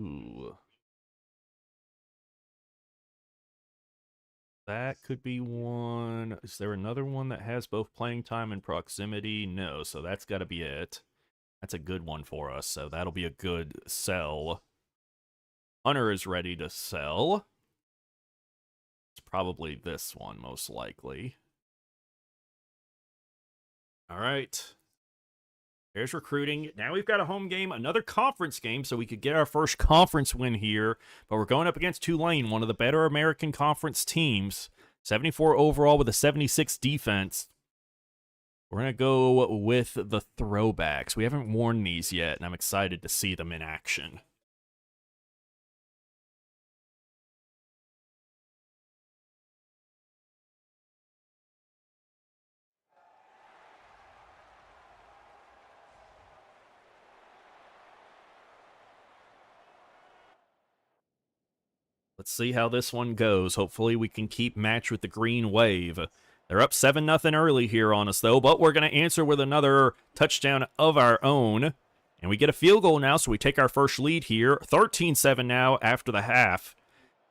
Ooh. That could be one. Is there another one that has both playing time and proximity? No, so that's got to be it. That's a good one for us, so that'll be a good sell. Hunter is ready to sell. It's probably this one, most likely. All right. There's recruiting. Now we've got a home game, another conference game, so we could get our first conference win here. But we're going up against Tulane, one of the better American Conference teams. 74 overall with a 76 defense. We're going to go with the throwbacks. We haven't worn these yet, and I'm excited to see them in action. Let's see how this one goes. Hopefully we can keep match with the green wave. They're up 7-0 early here on us, though, but we're going to answer with another touchdown of our own. And we get a field goal now, so we take our first lead here. 13-7 now after the half.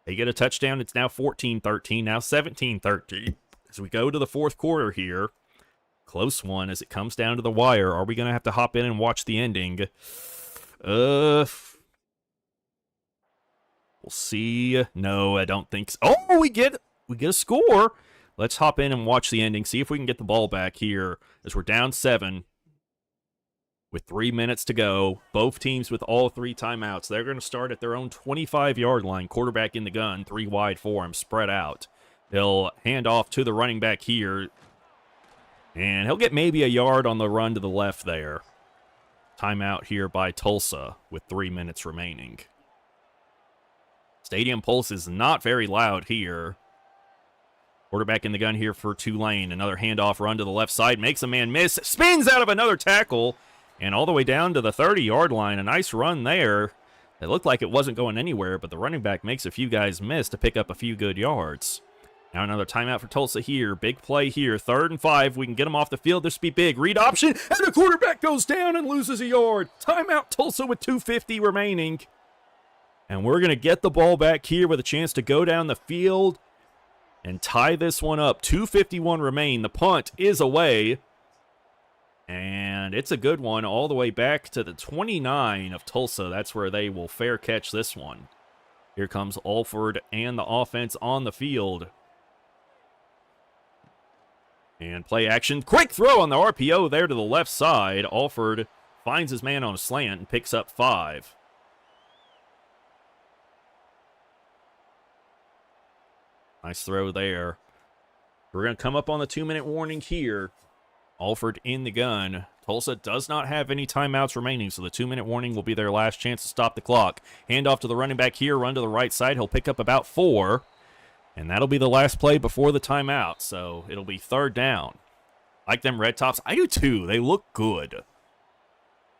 They get a touchdown. It's now 14-13, now 17-13. As we go to the fourth quarter here. Close one as it comes down to the wire. Are we going to have to hop in and watch the ending? We'll see. No, I don't think so. Oh, we get a score. Let's hop in and watch the ending. See if we can get the ball back here as we're down 7 with 3 minutes to go. Both teams with all 3 timeouts. They're going to start at their own 25-yard line. Quarterback in the gun. 3 wide for him. Spread out. They'll hand off to the running back here. And he'll get maybe a yard on the run to the left there. Timeout here by Tulsa with 3 minutes remaining. Stadium pulse is not very loud here. Quarterback in the gun here for Tulane. Another handoff run to the left side. Makes a man miss. Spins out of another tackle. And all the way down to the 30-yard line. A nice run there. It looked like it wasn't going anywhere, but the running back makes a few guys miss to pick up a few good yards. Now another timeout for Tulsa here. Big play here. 3rd and 5. We can get them off the field. This would be big. Read option. And the quarterback goes down and loses a yard. Timeout Tulsa with 2:50 remaining. And we're going to get the ball back here with a chance to go down the field and tie this one up. 2:51 remain. The punt is away. And it's a good one all the way back to the 29 of Tulsa. That's where they will fair catch this one. Here comes Alford and the offense on the field. And play action. Quick throw on the RPO there to the left side. Alford finds his man on a slant and picks up 5. Nice throw there. We're going to come up on the 2-minute warning here. Alford in the gun. Tulsa does not have any timeouts remaining, so the 2-minute warning will be their last chance to stop the clock. Hand off to the running back here, run to the right side. He'll pick up about 4, and that'll be the last play before the timeout, so it'll be 3rd down. Like them red tops. I do too. They look good.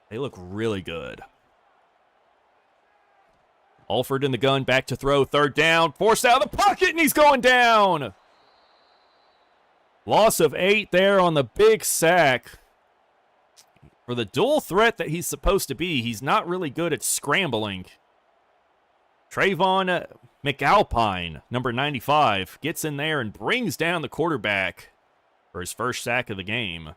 They look really good. Alford in the gun, back to throw, 3rd down. Forced out of the pocket, and he's going down. Loss of 8 there on the big sack. For the dual threat that he's supposed to be, he's not really good at scrambling. Trayvon McAlpine, number 95, gets in there and brings down the quarterback for his first sack of the game.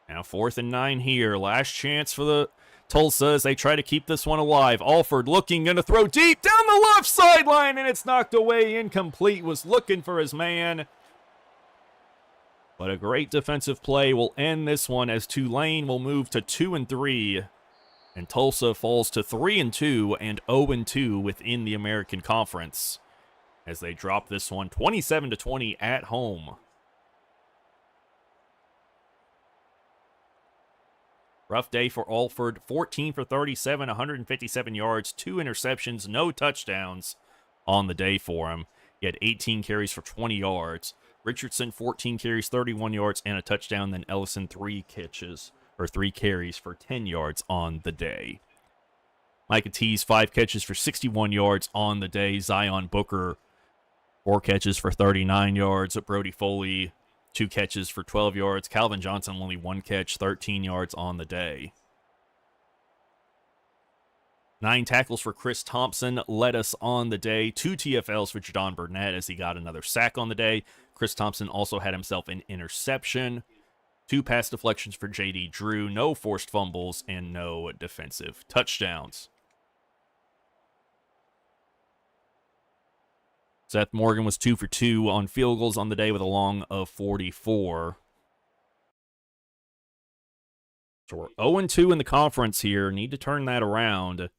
Now 4th and 9 here. Last chance for the Tulsa as they try to keep this one alive. Alford looking, going to throw deep down the left sideline, and it's knocked away, incomplete. Was looking for his man. But a great defensive play will end this one as Tulane will move to 2-3. And Tulsa falls to 3-2 and 0-2 within the American Conference as they drop this one 27-20 at home. Rough day for Alford. 14 for 37, 157 yards, 2 interceptions, no touchdowns on the day for him. He had 18 carries for 20 yards. Richardson, 14 carries, 31 yards, and a touchdown. Then Ellison, 3 carries for 10 yards on the day. Micah Tease, 5 catches for 61 yards on the day. Zion Booker, 4 catches for 39 yards. Brody Foley, 2 catches for 12 yards. Calvin Johnson, only 1 catch, 13 yards on the day. 9 tackles for Chris Thompson led us on the day. 2 TFLs for Jadon Burnett as he got another sack on the day. Chris Thompson also had himself an interception. 2 pass deflections for J.D. Drew. No forced fumbles and no defensive touchdowns. Seth Morgan was 2 for 2 on field goals on the day with a long of 44. So we're 0-2 in the conference here. Need to turn that around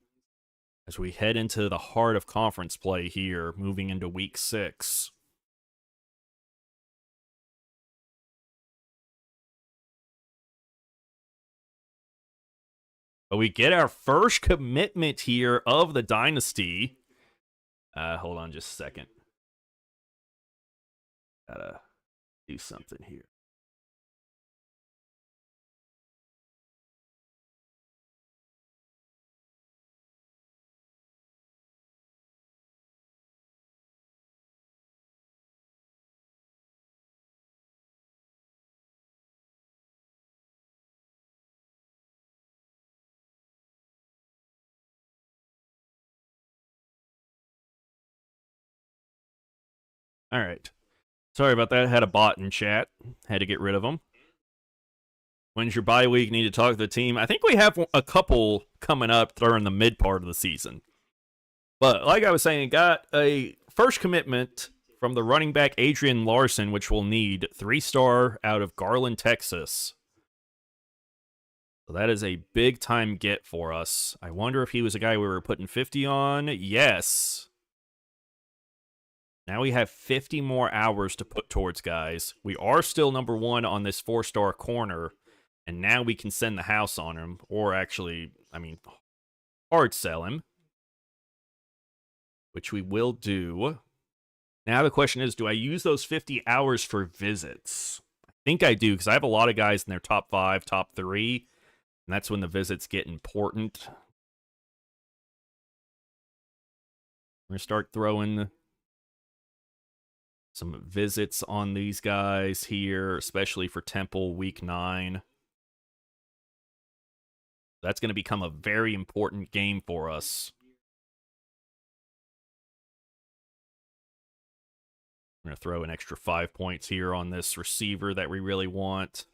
as we head into the heart of conference play here, moving into week 6. But we get our first commitment here of the Dynasty. Hold on just a second. Gotta do something here. All right. Sorry about that. Had a bot in chat. Had to get rid of them. When's your bye week? Need to talk to the team. I think we have a couple coming up during the mid part of the season. But like I was saying, got a first commitment from the running back Adrian Larson, which we'll need. 3-star out of Garland, Texas. So that is a big-time get for us. I wonder if he was a guy we were putting 50 on. Yes. Now we have 50 more hours to put towards guys. We are still number 1 on this 4-star corner. And now we can send the house on him. Or actually, hard sell him. Which we will do. Now the question is, do I use those 50 hours for visits? I think I do, because I have a lot of guys in their top 5, top 3. And that's when the visits get important. We're going to start throwing some visits on these guys here, especially for Temple week 9. That's going to become a very important game for us. I'm going to throw an extra 5 points here on this receiver that we really want.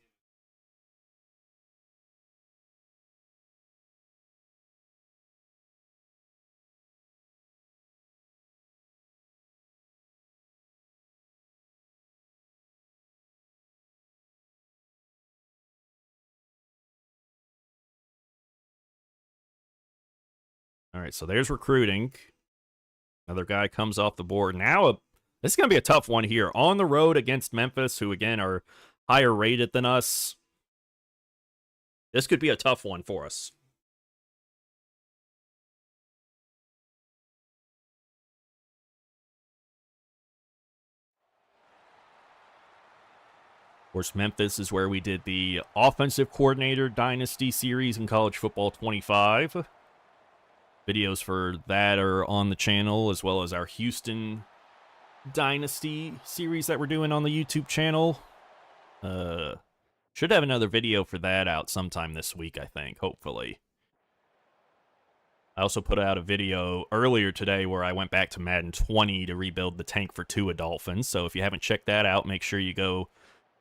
All right, so there's recruiting. Another guy comes off the board. Now, this is going to be a tough one here. On the road against Memphis, who, again, are higher rated than us. This could be a tough one for us. Of course, Memphis is where we did the Offensive Coordinator Dynasty series in College Football 25. Videos for that are on the channel, as well as our Houston Dynasty series that we're doing on the YouTube channel. Should have another video for that out sometime this week, I think, hopefully. I also put out a video earlier today where I went back to Madden 20 to rebuild the tank for Tua Dolphins. So if you haven't checked that out, make sure you go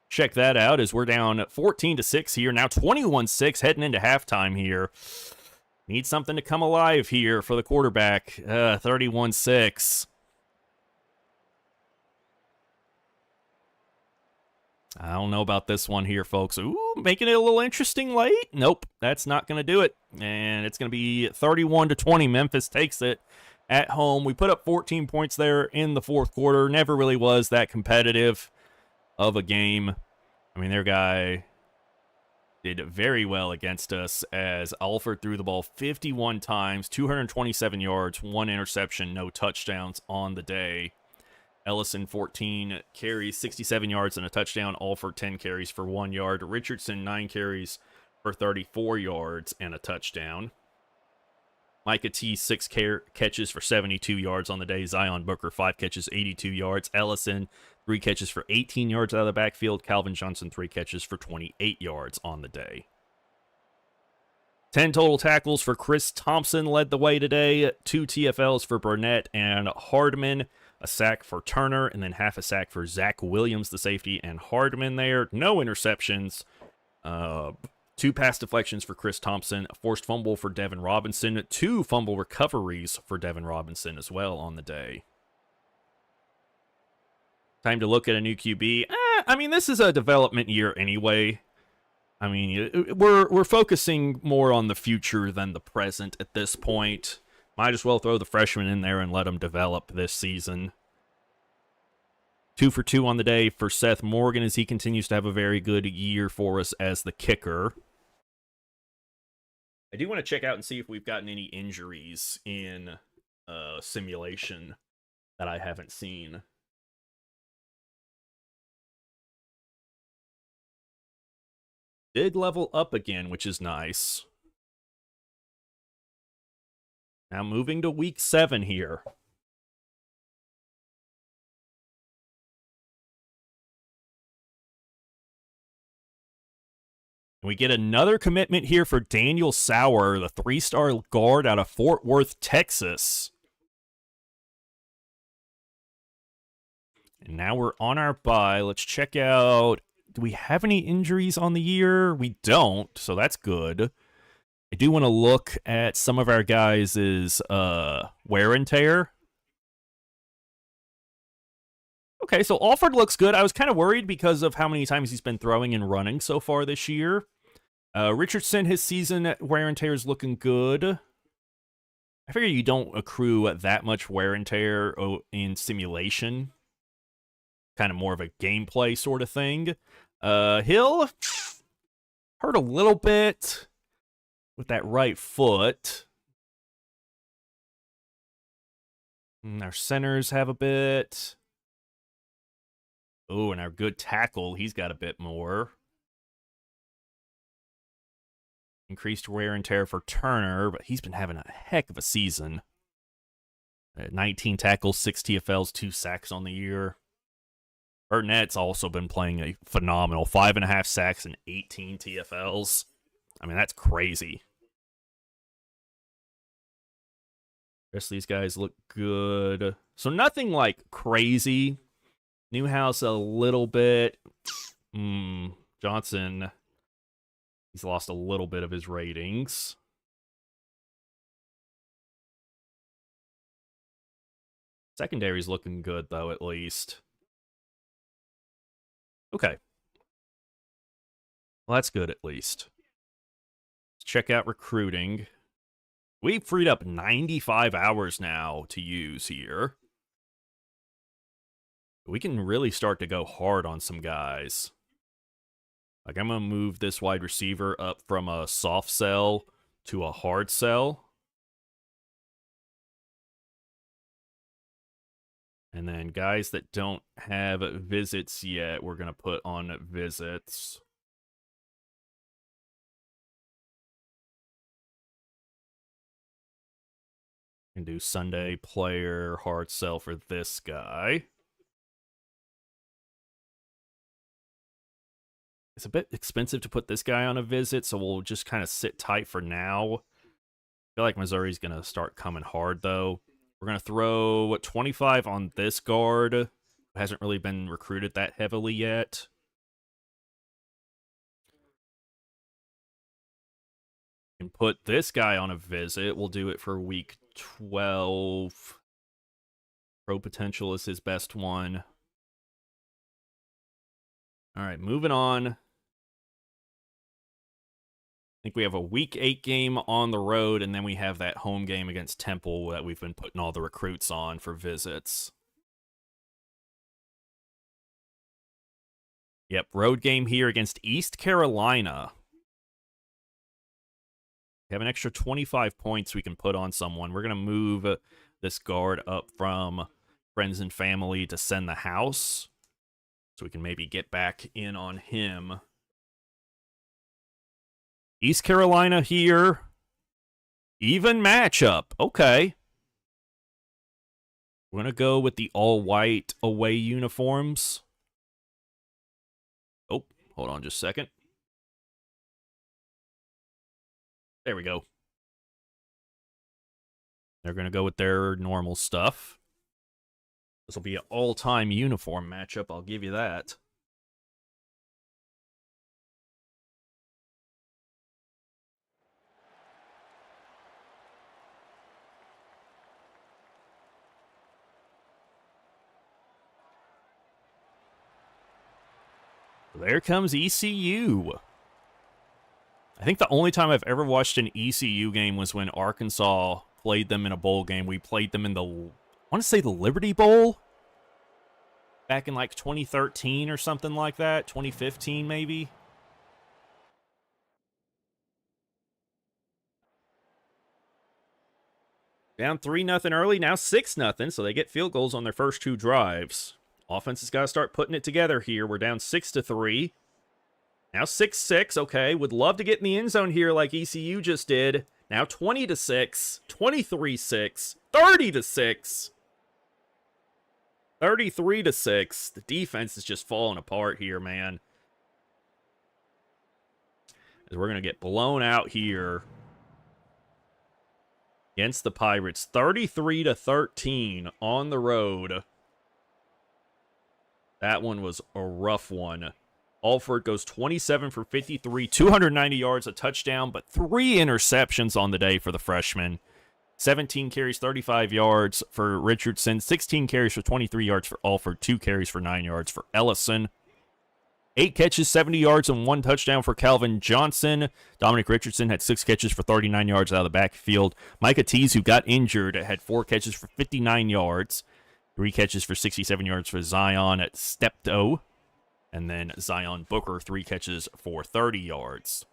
check that out, as we're down 14-6 here. Now 21-6 heading into halftime here. Need something to come alive here for the quarterback. 31-6. I don't know about this one here, folks. Ooh, making it a little interesting late. Nope, that's not going to do it. And it's going to be 31-20. Memphis takes it at home. We put up 14 points there in the fourth quarter. Never really was that competitive of a game. I mean, their guy did very well against us, as Alford threw the ball 51 times, 227 yards, 1 interception, no touchdowns on the day. Ellison, 14 carries, 67 yards and a touchdown. Alford, 10 carries for 1 yard. Richardson, 9 carries for 34 yards and a touchdown. Micah T, 6 catches for 72 yards on the day. Zion Booker, 5 catches, 82 yards. Ellison, 3 catches for 18 yards out of the backfield. Calvin Johnson, 3 catches for 28 yards on the day. 10 total tackles for Chris Thompson led the way today. 2 TFLs for Burnett and Hardman. A sack for Turner, and then half a sack for Zach Williams, the safety, and Hardman there. No interceptions. 2 pass deflections for Chris Thompson. A forced fumble for Devin Robinson. 2 fumble recoveries for Devin Robinson as well on the day. Time to look at a new QB. I mean, this is a development year anyway. I mean, we're focusing more on the future than the present at this point. Might as well throw the freshman in there and let him develop this season. 2 for 2 on the day for Seth Morgan, as he continues to have a very good year for us as the kicker. I do want to check out and see if we've gotten any injuries in simulation that I haven't seen. Did level up again, which is nice. Now moving to week 7 here. And we get another commitment here for Daniel Sauer, the 3-star guard out of Fort Worth, Texas. And now we're on our bye. Let's check out, do we have any injuries on the year? We don't, so that's good. I do want to look at some of our guys' wear and tear. Okay, so Alford looks good. I was kind of worried because of how many times he's been throwing and running so far this year. Richardson, his season wear and tear is looking good. I figure you don't accrue that much wear and tear in simulation. Kind of more of a gameplay sort of thing. Hill hurt a little bit with that right foot. And our centers have a bit. Oh, and our good tackle, he's got a bit more. Increased wear and tear for Turner, but he's been having a heck of a season. 19 tackles, 6 TFLs, 2 sacks on the year. Burnett's also been playing a phenomenal 5.5 sacks and 18 TFLs. I mean, that's crazy. The rest of these guys look good. So nothing like crazy. Newhouse a little bit. Johnson, he's lost a little bit of his ratings. Secondary's looking good, though, at least. Okay. Well, that's good, at least. Let's check out recruiting. We've freed up 95 hours now to use here. We can really start to go hard on some guys. Like, I'm going to move this wide receiver up from a soft sell to a hard sell. And then guys that don't have visits yet, we're going to put on visits. And do Sunday player hard sell for this guy. It's a bit expensive to put this guy on a visit, so we'll just kind of sit tight for now. I feel like Missouri's going to start coming hard, though. We're going to throw 25 on this guard, who hasn't really been recruited that heavily yet. And put this guy on a visit. We'll do it for week 12. Pro potential is his best one. All right, moving on. I think we have a week 8 game on the road, and then we have that home game against Temple that we've been putting all the recruits on for visits. Yep, road game here against East Carolina. We have an extra 25 points we can put on someone. We're going to move this guard up from friends and family to send the house, so we can maybe get back in on him. East Carolina here. Even matchup. Okay. We're going to go with the all-white away uniforms. Oh, hold on just a second. There we go. They're going to go with their normal stuff. This will be an all-time uniform matchup, I'll give you that. There comes ECU. I think the only time I've ever watched an ECU game was when Arkansas played them in a bowl game. We played them in the, I want to say the Liberty Bowl? Back in like 2013 or something like that. 2015 maybe. Down 3-0 early, now 6-0, so they get field goals on their first 2 drives. Offense has got to start putting it together here. We're down 6-3. Now 6-6. Okay, would love to get in the end zone here like ECU just did. Now 20-6, 23-6, 30-6, 33-6. The defense is just falling apart here, man. As we're going to get blown out here against the Pirates. 33-13 on the road. That one was a rough one. Alford goes 27 for 53, 290 yards, a touchdown, but 3 interceptions on the day for the freshman. 17 carries, 35 yards for Richardson, 16 carries for 23 yards for Alford, 2 carries for 9 yards for Ellison. 8 catches, 70 yards, and 1 touchdown for Calvin Johnson. Dominic Richardson had 6 catches for 39 yards out of the backfield. Micah Tease, who got injured, had 4 catches for 59 yards. 3 catches for 67 yards for Zion at Steptoe. And then Zion Booker, 3 catches for 30 yards.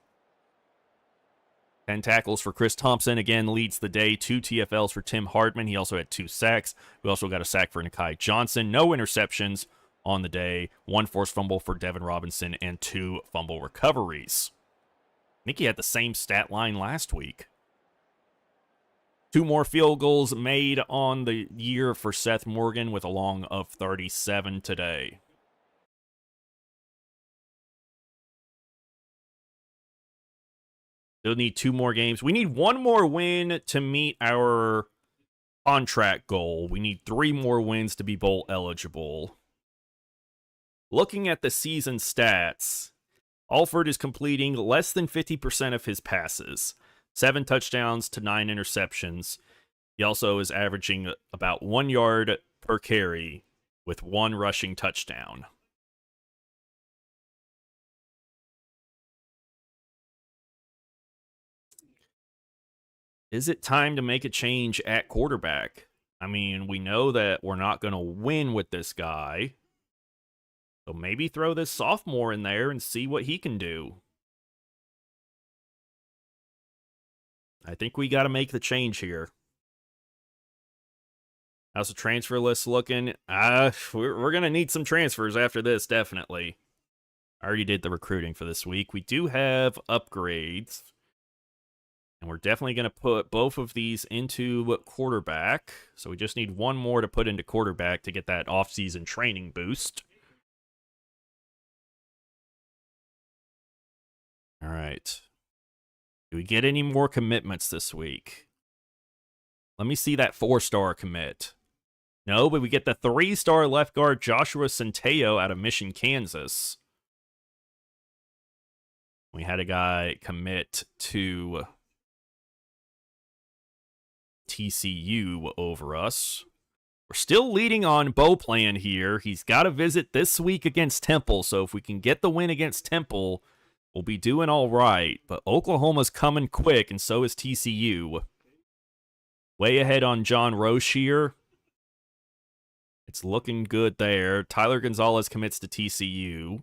10 tackles for Chris Thompson, again, leads the day. 2 TFLs for Tim Hardman. He also had 2 sacks. We also got a sack for Nakai Johnson. No interceptions on the day. 1 forced fumble for Devin Robinson and 2 fumble recoveries. I think he had the same stat line last week. 2 more field goals made on the year for Seth Morgan with a long of 37 today. They'll need 2 more games. We need 1 more win to meet our contract goal. We need 3 more wins to be bowl eligible. Looking at the season stats, Alford is completing less than 50% of his passes. 7 touchdowns to 9 interceptions. He also is averaging about 1 yard per carry with 1 rushing touchdown. Is it time to make a change at quarterback? I mean, we know that we're not going to win with this guy. So maybe throw this sophomore in there and see what he can do. I think we got to make the change here. How's the transfer list looking? We're going to need some transfers after this, definitely. I already did the recruiting for this week. We do have upgrades. And we're definitely going to put both of these into quarterback. So we just need one more to put into quarterback to get that offseason training boost. All right. Do we get any more commitments this week? Let me see that 4-star commit. No, but we get the 3-star left guard Joshua Centeo out of Mission, Kansas. We had a guy commit to TCU over us. We're still leading on Bo Plan here. He's got a visit this week against Temple, so if we can get the win against Temple, we'll be doing all right. But Oklahoma's coming quick, and so is TCU. Way ahead on John Roche here. It's looking good there. Tyler Gonzalez commits to TCU.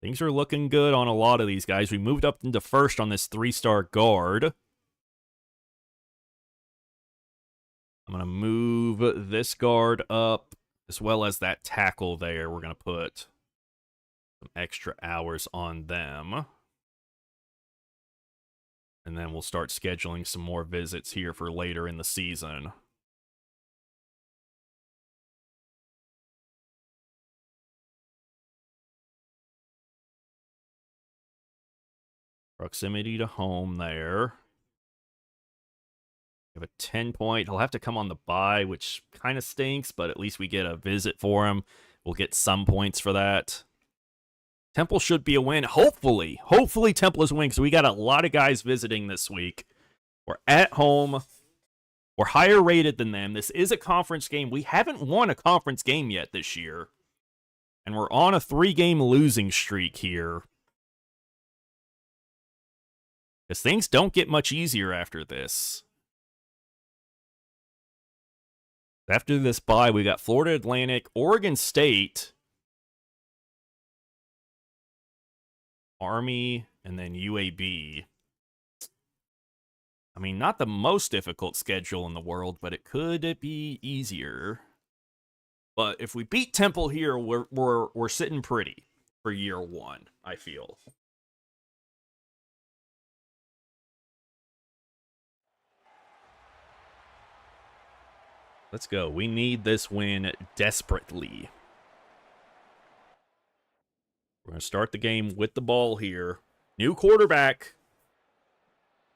Things are looking good on a lot of these guys. We moved up into first on this 3-star guard. I'm going to move this guard up as well as that tackle there. We're going to put some extra hours on them. And then we'll start scheduling some more visits here for later in the season. Proximity to home there. We have a 10-point. He'll have to come on the bye, which kind of stinks, but at least we get a visit for him. We'll get some points for that. Temple should be a win. Hopefully. Hopefully Temple is a win, because we got a lot of guys visiting this week. We're at home. We're higher rated than them. This is a conference game. We haven't won a conference game yet this year. And we're on a 3-game losing streak here. Because things don't get much easier after this. After this bye, we got Florida Atlantic, Oregon State, Army, and then UAB. I mean, not the most difficult schedule in the world, but it could be easier. But if we beat Temple here, we're sitting pretty for year one, I feel. Let's go. We need this win desperately. We're going to start the game with the ball here. New quarterback.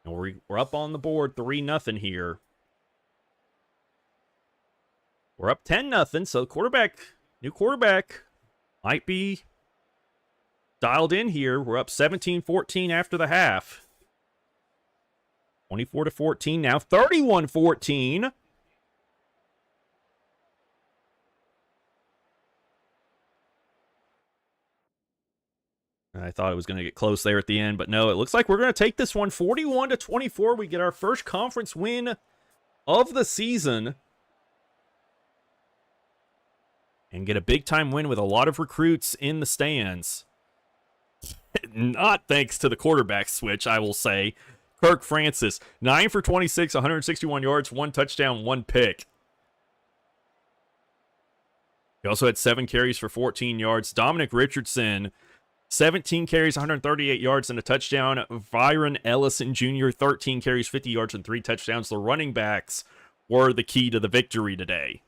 And we're up on the board 3-0 here. We're up 10-0, so new quarterback might be dialed in here. We're up 17-14 after the half. 24-14 now. 31-14. I thought it was going to get close there at the end, but no, it looks like we're going to take this one 41-24. We get our first conference win of the season and get a big-time win with a lot of recruits in the stands. Not thanks to the quarterback switch, I will say. Kirk Francis, 9 for 26, 161 yards, 1 touchdown, 1 pick. He also had 7 carries for 14 yards. Dominic Richardson, 17 carries, 138 yards, and a touchdown. Byron Ellison Jr., 13 carries, 50 yards, and 3 touchdowns. The running backs were the key to the victory today.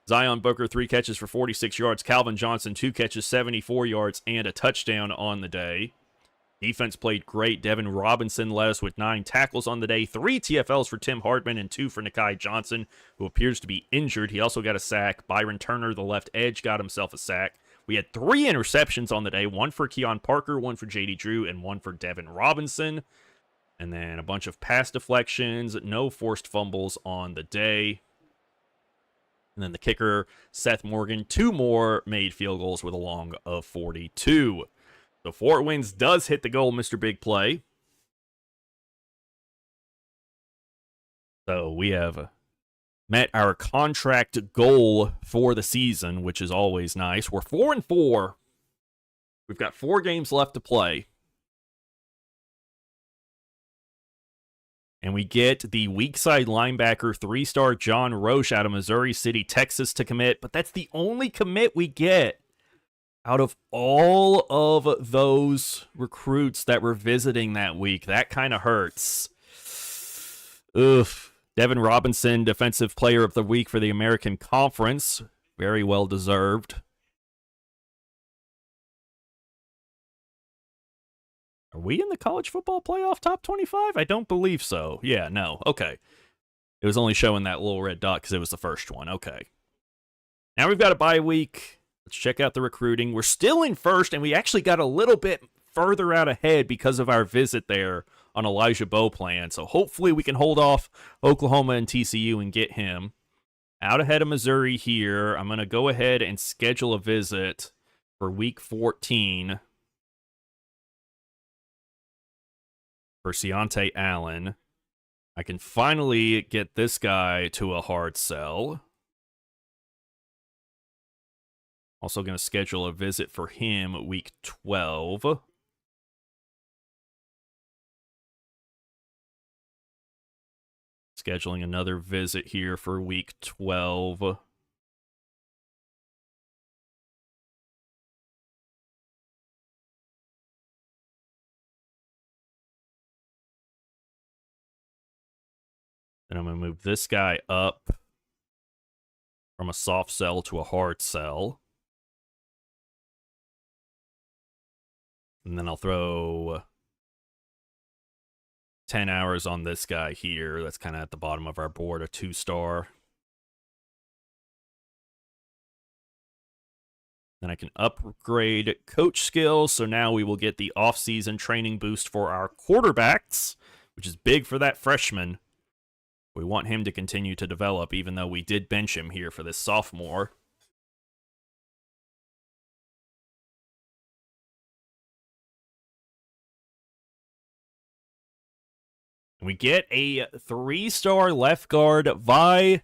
Zion Booker, 3 catches for 46 yards. Calvin Johnson, 2 catches, 74 yards, and a touchdown on the day. Defense played great. Devin Robinson led us with 9 tackles on the day. 3 TFLs for Tim Hardman and 2 for Nakai Johnson, who appears to be injured. He also got a sack. Byron Turner, the left edge, got himself a sack. We had 3 interceptions on the day, 1 for Keon Parker, 1 for J.D. Drew, and 1 for Devin Robinson. And then a bunch of pass deflections, no forced fumbles on the day. And then the kicker, Seth Morgan, 2 more made field goals with a long of 42. So Fort Wayne does hit the goal, Mr. Big Play. So we have met our contract goal for the season, which is always nice. We're 4-4. We've got 4 games left to play. And we get the weak side linebacker 3-star John Roche out of Missouri City, Texas to commit. But that's the only commit we get out of all of those recruits that were visiting that week. That kind of hurts. Oof. Devin Robinson, Defensive Player of the Week for the American Conference. Very well deserved. Are we in the college football playoff top 25? I don't believe so. Yeah, no. Okay. It was only showing that little red dot because it was the first one. Okay. Now we've got a bye week. Let's check out the recruiting. We're still in first, and we actually got a little bit further out ahead because of our visit there on Elijah Beauplan. So hopefully we can hold off Oklahoma and TCU and get him. Out ahead of Missouri here. I'm going to go ahead and schedule a visit for week 14 for Seontae Allen. I can finally get this guy to a hard sell. Also going to schedule a visit for him week 12. Scheduling another visit here for week 12. Then I'm going to move this guy up from a soft sell to a hard sell. And then I'll throw 10 hours on this guy here. That's kind of at the bottom of our board, a 2-star. Then I can upgrade coach skills. So now we will get the off-season training boost for our quarterbacks, which is big for that freshman. We want him to continue to develop, even though we did bench him here for this sophomore. We get a 3-star left guard, Vi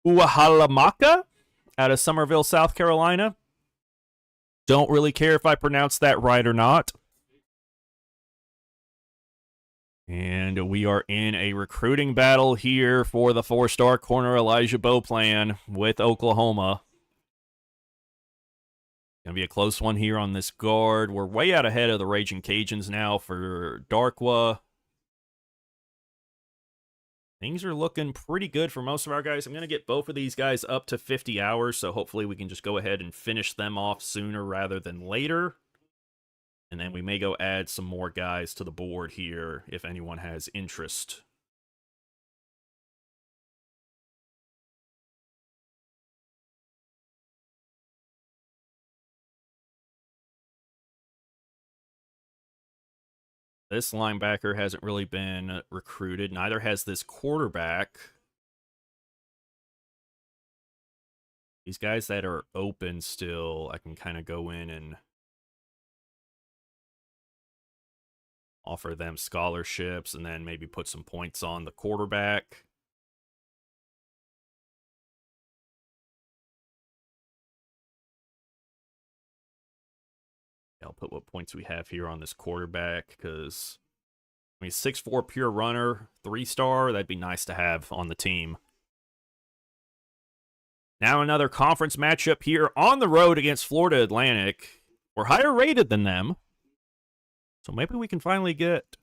Uahalamaka, out of Summerville, South Carolina. Don't really care if I pronounce that right or not. And we are in a recruiting battle here for the 4-star corner Elijah Beauplan with Oklahoma. Gonna be a close one here on this guard. We're way out ahead of the Raging Cajuns now for Darkwa. Things are looking pretty good for most of our guys. I'm going to get both of these guys up to 50 hours, so hopefully we can just go ahead and finish them off sooner rather than later. And then we may go add some more guys to the board here if anyone has interest. This linebacker hasn't really been recruited. Neither has this quarterback. These guys that are open still, I can kind of go in and offer them scholarships and then maybe put some points on the quarterback. I'll put what points we have here on this quarterback because, I mean, 6'4" pure runner, 3-star, that'd be nice to have on the team. Now another conference matchup here on the road against Florida Atlantic. We're higher rated than them, so maybe we can finally get a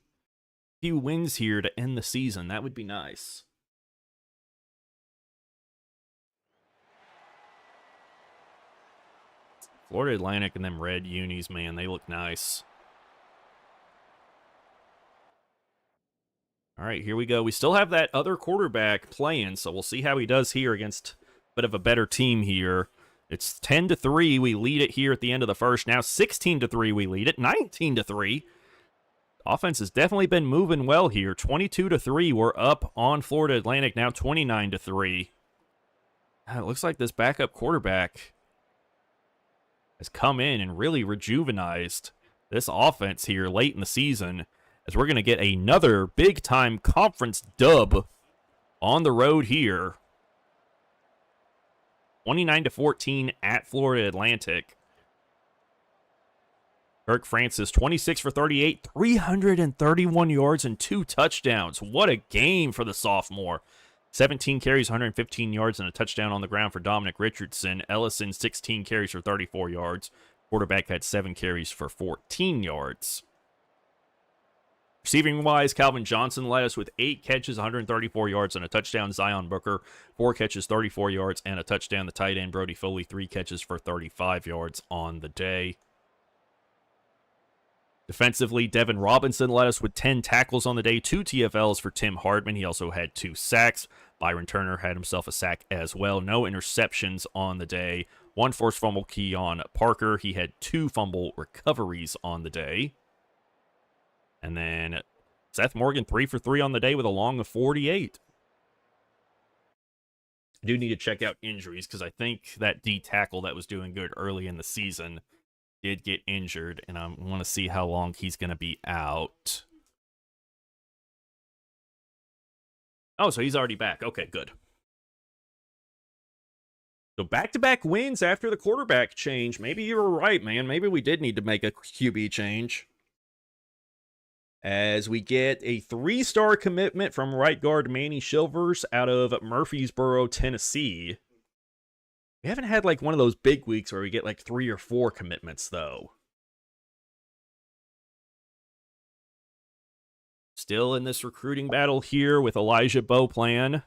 few wins here to end the season. That would be nice. Florida Atlantic and them red unis, man, they look nice. All right, here we go. We still have that other quarterback playing, so we'll see how he does here against a bit of a better team here. It's 10-3. We lead it here at the end of the first. Now 16-3 we lead it. 19-3. Offense has definitely been moving well here. 22-3. We're up on Florida Atlantic. Now 29-3. It looks like this backup quarterback has come in and really rejuvenized this offense here late in the season. as we're going to get another big-time conference dub on the road here. 29-14 at Florida Atlantic. Kirk Francis, 26 for 38, 331 yards and 2 touchdowns. What a game for the sophomore. 17 carries, 115 yards, and a touchdown on the ground for Dominic Richardson. Ellison, 16 carries for 34 yards. Quarterback had 7 carries for 14 yards. Receiving-wise, Calvin Johnson led us with 8 catches, 134 yards, and a touchdown. Zion Booker, 4 catches, 34 yards, and a touchdown. The tight end, Brody Foley, 3 catches for 35 yards on the day. Defensively, Devin Robinson led us with 10 tackles on the day, 2 TFLs for Tim Hardman. He also had 2 sacks. Byron Turner had himself a sack as well. No interceptions on the day. 1 forced fumble, Keon Parker. He had 2 fumble recoveries on the day. And then Seth Morgan, 3 for 3 on the day with a long of 48. I do need to check out injuries because I think that D tackle that was doing good early in the season did get injured, and I want to see how long he's going to be out. Oh, so he's already back. Okay, good. So back-to-back wins after the quarterback change. Maybe you were right, man. Maybe we did need to make a QB change. As we get a 3-star commitment from right guard Manny Shivers out of Murfreesboro, Tennessee. We haven't had like one of those big weeks where we get like 3 or 4 commitments, though. Still in this recruiting battle here with Elijah Beauplan.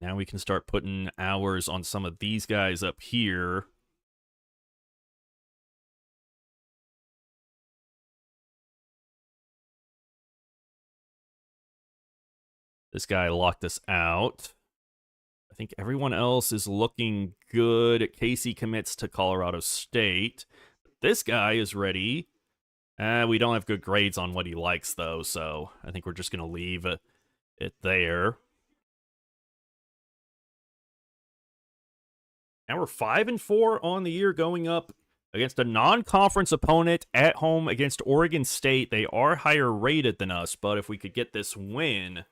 Now we can start putting hours on some of these guys up here. This guy locked us out. I think everyone else is looking good. Casey commits to Colorado State. This guy is ready. We don't have good grades on what he likes, though, so I think we're just going to leave it there. Now we're 5-4 on the year, going up against a non-conference opponent at home against Oregon State. They are higher rated than us, but if we could get this win,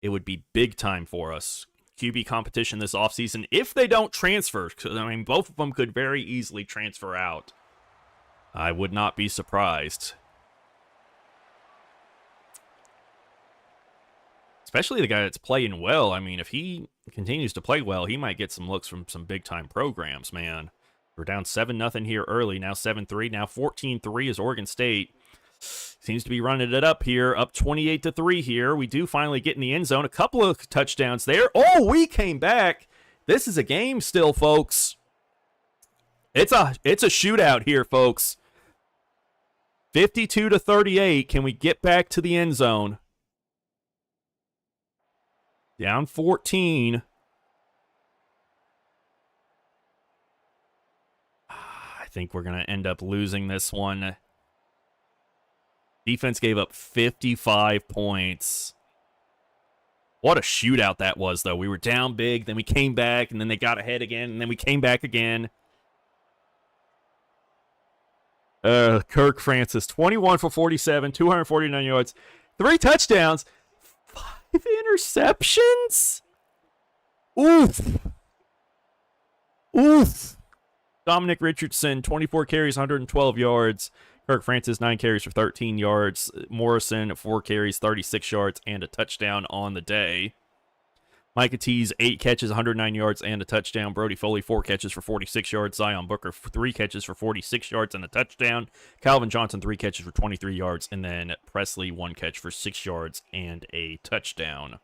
it would be big time for us. QB competition this offseason if they don't transfer. I mean, both of them could very easily transfer out. I would not be surprised. Especially the guy that's playing well. I mean, if he continues to play well, he might get some looks from some big-time programs, man. We're down 7-0 here early, now 7-3, now 14-3 is Oregon State. Seems to be running it up here, up 28-3 here. We do finally get in the end zone. A couple of touchdowns there. Oh, we came back. This is a game still, folks. It's a shootout here, folks. 52-38. Can we get back to the end zone? Down 14. I think we're going to end up losing this one. Defense gave up 55 points. What a shootout that was, though. We were down big, then we came back, and then they got ahead again, and then we came back again. Kirk Francis, 21 for 47, 249 yards, 3 touchdowns, 5 interceptions? Oof. Oof. Dominic Richardson, 24 carries, 112 yards. Kirk Francis, 9 carries for 13 yards. Morrison, 4 carries, 36 yards, and a touchdown on the day. Micah Tease, 8 catches, 109 yards, and a touchdown. Brody Foley, 4 catches for 46 yards. Zion Booker, 3 catches for 46 yards and a touchdown. Calvin Johnson, 3 catches for 23 yards. And then Presley, 1 catch for 6 yards and a touchdown.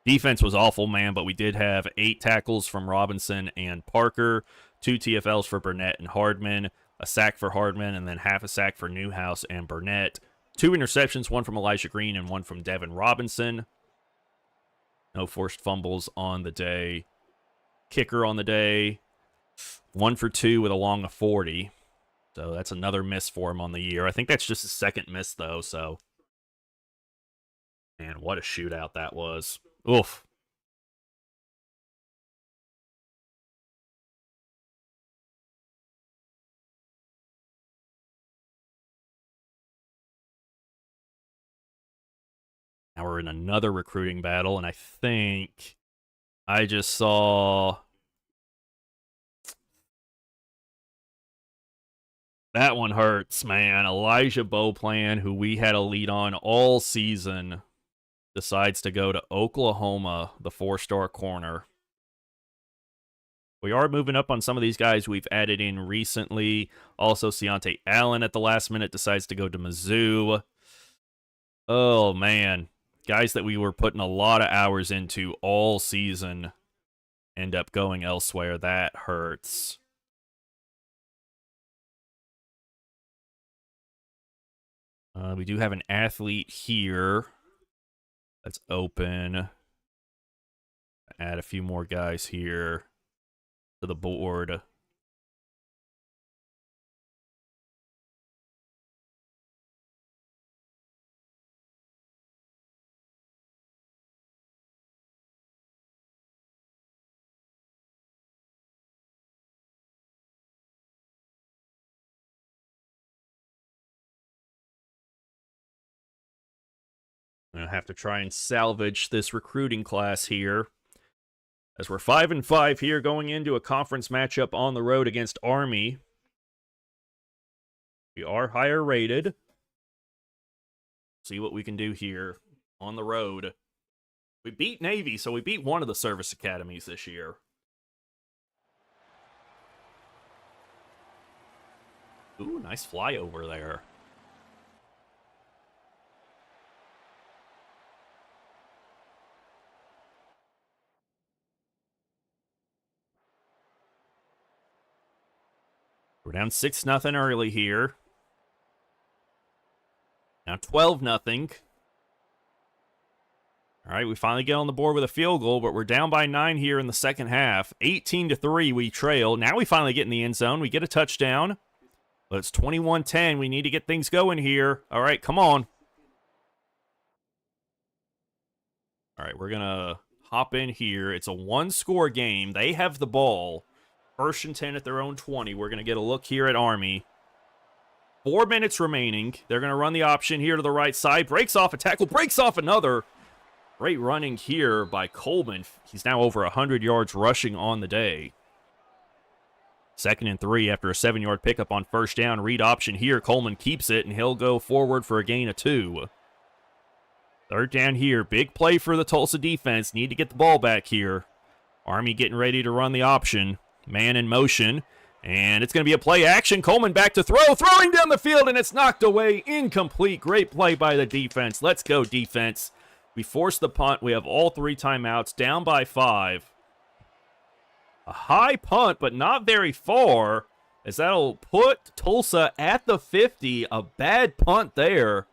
Defense was awful, man, but we did have 8 tackles from Robinson and Parker, 2 TFLs for Burnett and Hardman, a sack for Hardman, and then half a sack for Newhouse and Burnett. 2 interceptions, 1 from Elijah Green and 1 from Devin Robinson. No forced fumbles on the day. Kicker on the day, 1 for 2 with a long of 40. So that's another miss for him on the year. I think that's just his second miss, though, so. Man, what a shootout that was. Oof. Now we're in another recruiting battle, and I think I just saw... That one hurts, man. Elijah Beauplan, who we had a lead on all season, decides to go to Oklahoma, the 4-star corner. We are moving up on some of these guys we've added in recently. Also, Seontae Allen at the last minute decides to go to Mizzou. Oh, man. Guys that we were putting a lot of hours into all season end up going elsewhere. That hurts. We do have an athlete here that's open. Add a few more guys here to the board. I'm going to have to try and salvage this recruiting class here, as we're 5-5 here going into a conference matchup on the road against Army. We are higher rated. See what we can do here on the road. We beat Navy, so we beat one of the service academies this year. Ooh, nice flyover there. We're down 6-0 early here. Now 12-0. All right, we finally get on the board with a field goal, but we're down by 9 here in the second half. 18-3, we trail. Now we finally get in the end zone. We get a touchdown, but it's 21-10. We need to get things going here. All right, come on. All right, we're going to hop in here. It's a one-score game. They have the ball. 1st and 10 at their own 20. We're going to get a look here at Army. 4 minutes remaining. They're going to run the option here to the right side. Breaks off a tackle. Breaks off another. Great running here by Coleman. He's now over 100 yards rushing on the day. 2nd and 3 after a 7-yard pickup on 1st down. Read option here. Coleman keeps it, and he'll go forward for a gain of 2. 3rd down here. Big play for the Tulsa defense. Need to get the ball back here. Army getting ready to run the option. Man in motion. And it's going to be a play action. Coleman back to throw. Throwing down the field, and it's knocked away. Incomplete. Great play by the defense. Let's go, defense. We force the punt. We have all 3 timeouts. Down by 5. A high punt, but not very far, as that'll put Tulsa at the 50. A bad punt there.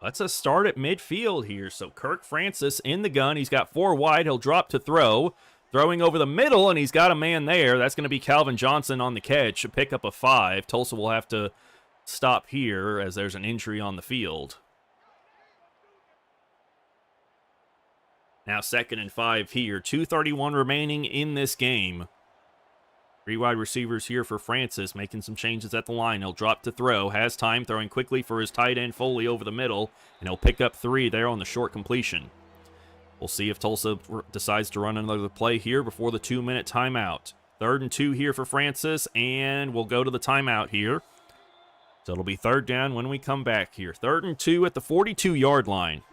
Let's us start at midfield here. So Kirk Francis in the gun. He's got 4 wide. He'll drop to throw. Throwing over the middle, and he's got a man there. That's going to be Calvin Johnson on the catch. A pickup of 5. Tulsa will have to stop here as there's an injury on the field. Now 2nd and 5 here. 2:31 remaining in this game. 3 wide receivers here for Francis, making some changes at the line. He'll drop to throw. Has time, throwing quickly for his tight end Foley over the middle, and he'll pick up 3 there on the short completion. We'll see if Tulsa decides to run another play here before the 2-minute timeout. 3rd and 2 here for Francis, and we'll go to the timeout here. So it'll be 3rd down when we come back here. 3rd and 2 at the 42-yard line.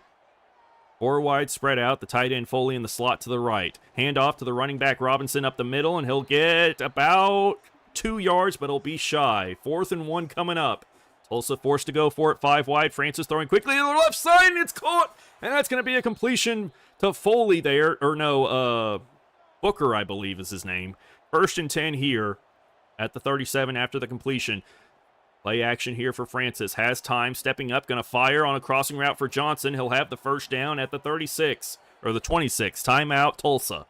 4 wide spread out, the tight end Foley in the slot to the right. Hand off to the running back Robinson up the middle, and he'll get about 2 yards, but he'll be shy. 4th and 1 coming up. Tulsa forced to go for it, 5 wide. Francis throwing quickly to the left side, and it's caught. And that's going to be a completion to Foley there. Or no, Booker, I believe is his name. 1st and 10 here at the 37 after the completion. Play action here for Francis. Has time, stepping up, going to fire on a crossing route for Johnson. He'll have the 1st down at the 36, or the 26. Timeout, Tulsa.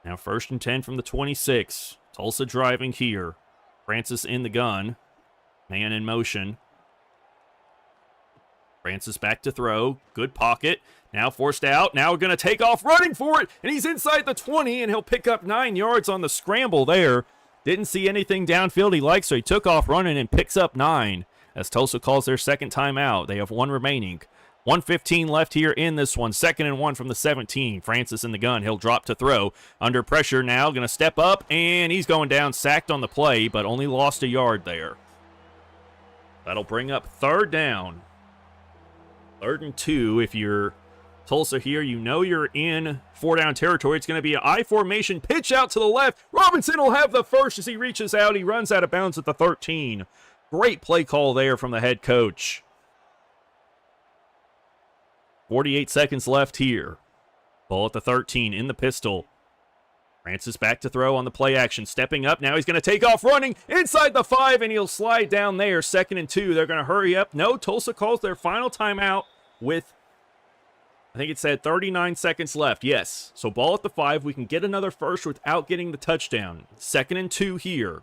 Now 1st and 10 from the 26. Tulsa driving here. Francis in the gun. Man in motion. Francis back to throw. Good pocket. Now forced out. Now going to take off running for it. And he's inside the 20, and he'll pick up 9 yards on the scramble there. Didn't see anything downfield he liked, so he took off running and picks up 9. as Tulsa calls their second timeout. They have one remaining. 1:15 left here in this one. 2nd and 1 from the 17. Francis in the gun. He'll drop to throw. Under pressure now. Going to step up, and he's going down. Sacked on the play, but only lost a yard there. That'll bring up 3rd down. 3rd and 2. If you're Tulsa here, you know you're in 4-down territory. It's going to be an I formation. Pitch out to the left. Robinson will have the first as he reaches out. He runs out of bounds at the 13. Great play call there from the head coach. 48 seconds left here. Ball at the 13 in the pistol. Francis back to throw on the play action. Stepping up. Now he's going to take off running inside the 5, and he'll slide down there. 2nd and 2. They're going to hurry up. No, Tulsa calls their final timeout with, I think it said 39 seconds left. Yes. So ball at the 5. We can get another first without getting the touchdown. 2nd and 2 here.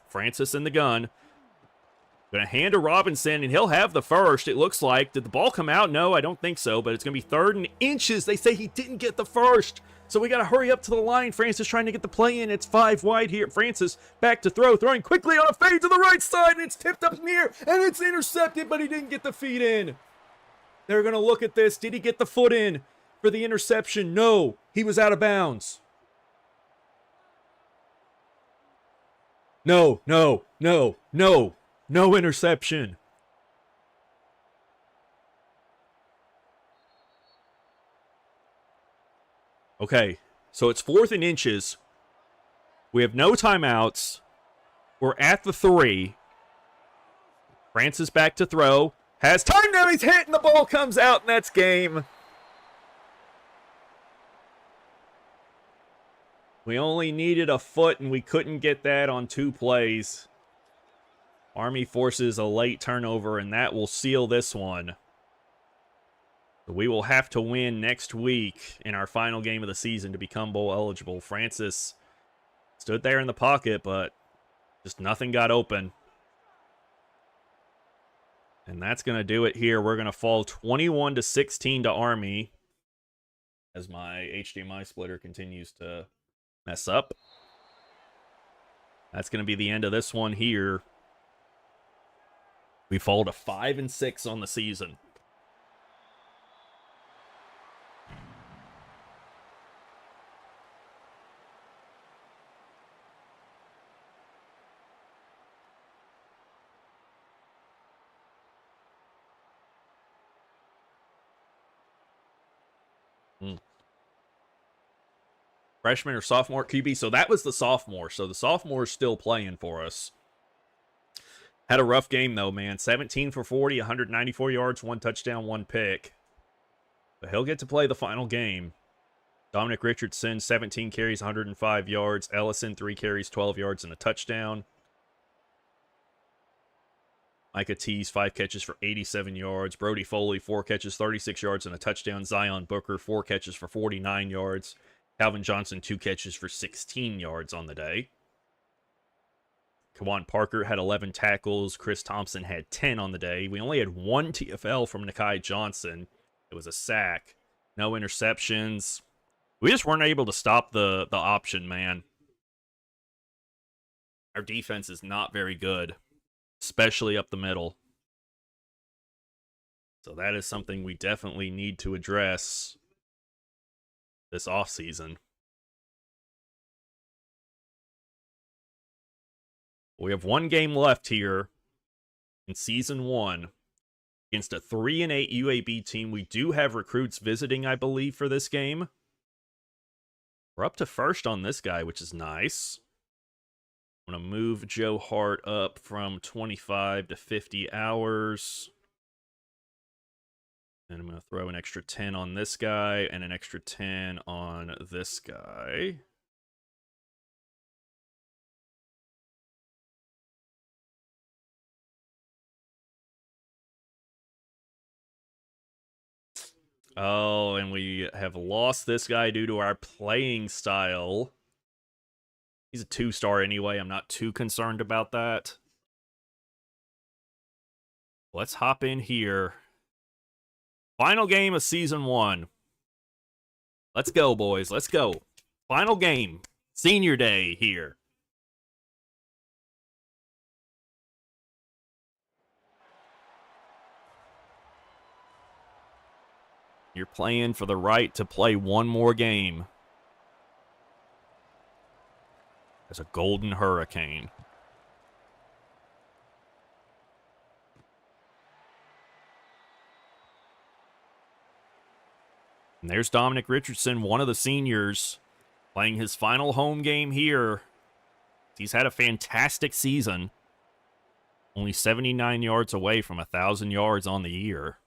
Francis in the gun. Going to hand to Robinson, and he'll have the first, it looks like. Did the ball come out? No, I don't think so, but it's going to be 3rd and inches. They say he didn't get the first, so we got to hurry up to the line. Francis trying to get the play in. It's 5 wide here. Francis back to throw, throwing quickly on a fade to the right side, and it's tipped up in the air, and it's intercepted, but he didn't get the feet in. They're going to look at this. Did he get the foot in for the interception? No, he was out of bounds. No. No interception. Okay, so it's 4th and inches. We have no timeouts. We're at the 3. Francis back to throw. Has time now. He's hit, and the ball comes out, and that's game. We only needed a foot, and we couldn't get that on 2 plays. Army forces a late turnover, and that will seal this one. We will have to win next week in our final game of the season to become bowl eligible. Francis stood there in the pocket, but just nothing got open. And that's going to do it here. We're going to fall 21-16 to Army as my HDMI splitter continues to mess up. That's going to be the end of this one here. We fall to 5-6 on the season. Freshman or sophomore QB. So that was the sophomore. So the sophomore is still playing for us. Had a rough game, though, man. 17 for 40, 194 yards, 1 touchdown, 1 pick. But he'll get to play the final game. Dominic Richardson, 17 carries, 105 yards. Ellison, 3 carries, 12 yards, and a touchdown. Micah Tease, 5 catches for 87 yards. Brody Foley, 4 catches, 36 yards, and a touchdown. Zion Booker, 4 catches for 49 yards. Calvin Johnson, 2 catches for 16 yards on the day. Kawan Parker had 11 tackles. Chris Thompson had 10 on the day. We only had 1 TFL from Nakai Johnson. It was a sack. No interceptions. We just weren't able to stop the option, man. Our defense is not very good, especially up the middle. So that is something we definitely need to address this offseason. We have 1 game left here in Season 1 against a 3-8 UAB team. We do have recruits visiting, I believe, for this game. We're up to first on this guy, which is nice. I'm going to move Joe Hart up from 25 to 50 hours. And I'm going to throw an extra 10 on this guy and an extra 10 on this guy. Oh, and we have lost this guy due to our playing style. He's a 2-star anyway. I'm not too concerned about that. Let's hop in here. Final game of Season 1. Let's go, boys. Let's go. Final game. Senior day here. You're playing for the right to play one more game. As a Golden Hurricane. And there's Dominic Richardson, one of the seniors, playing his final home game here. He's had a fantastic season. Only 79 yards away from 1,000 yards on the year.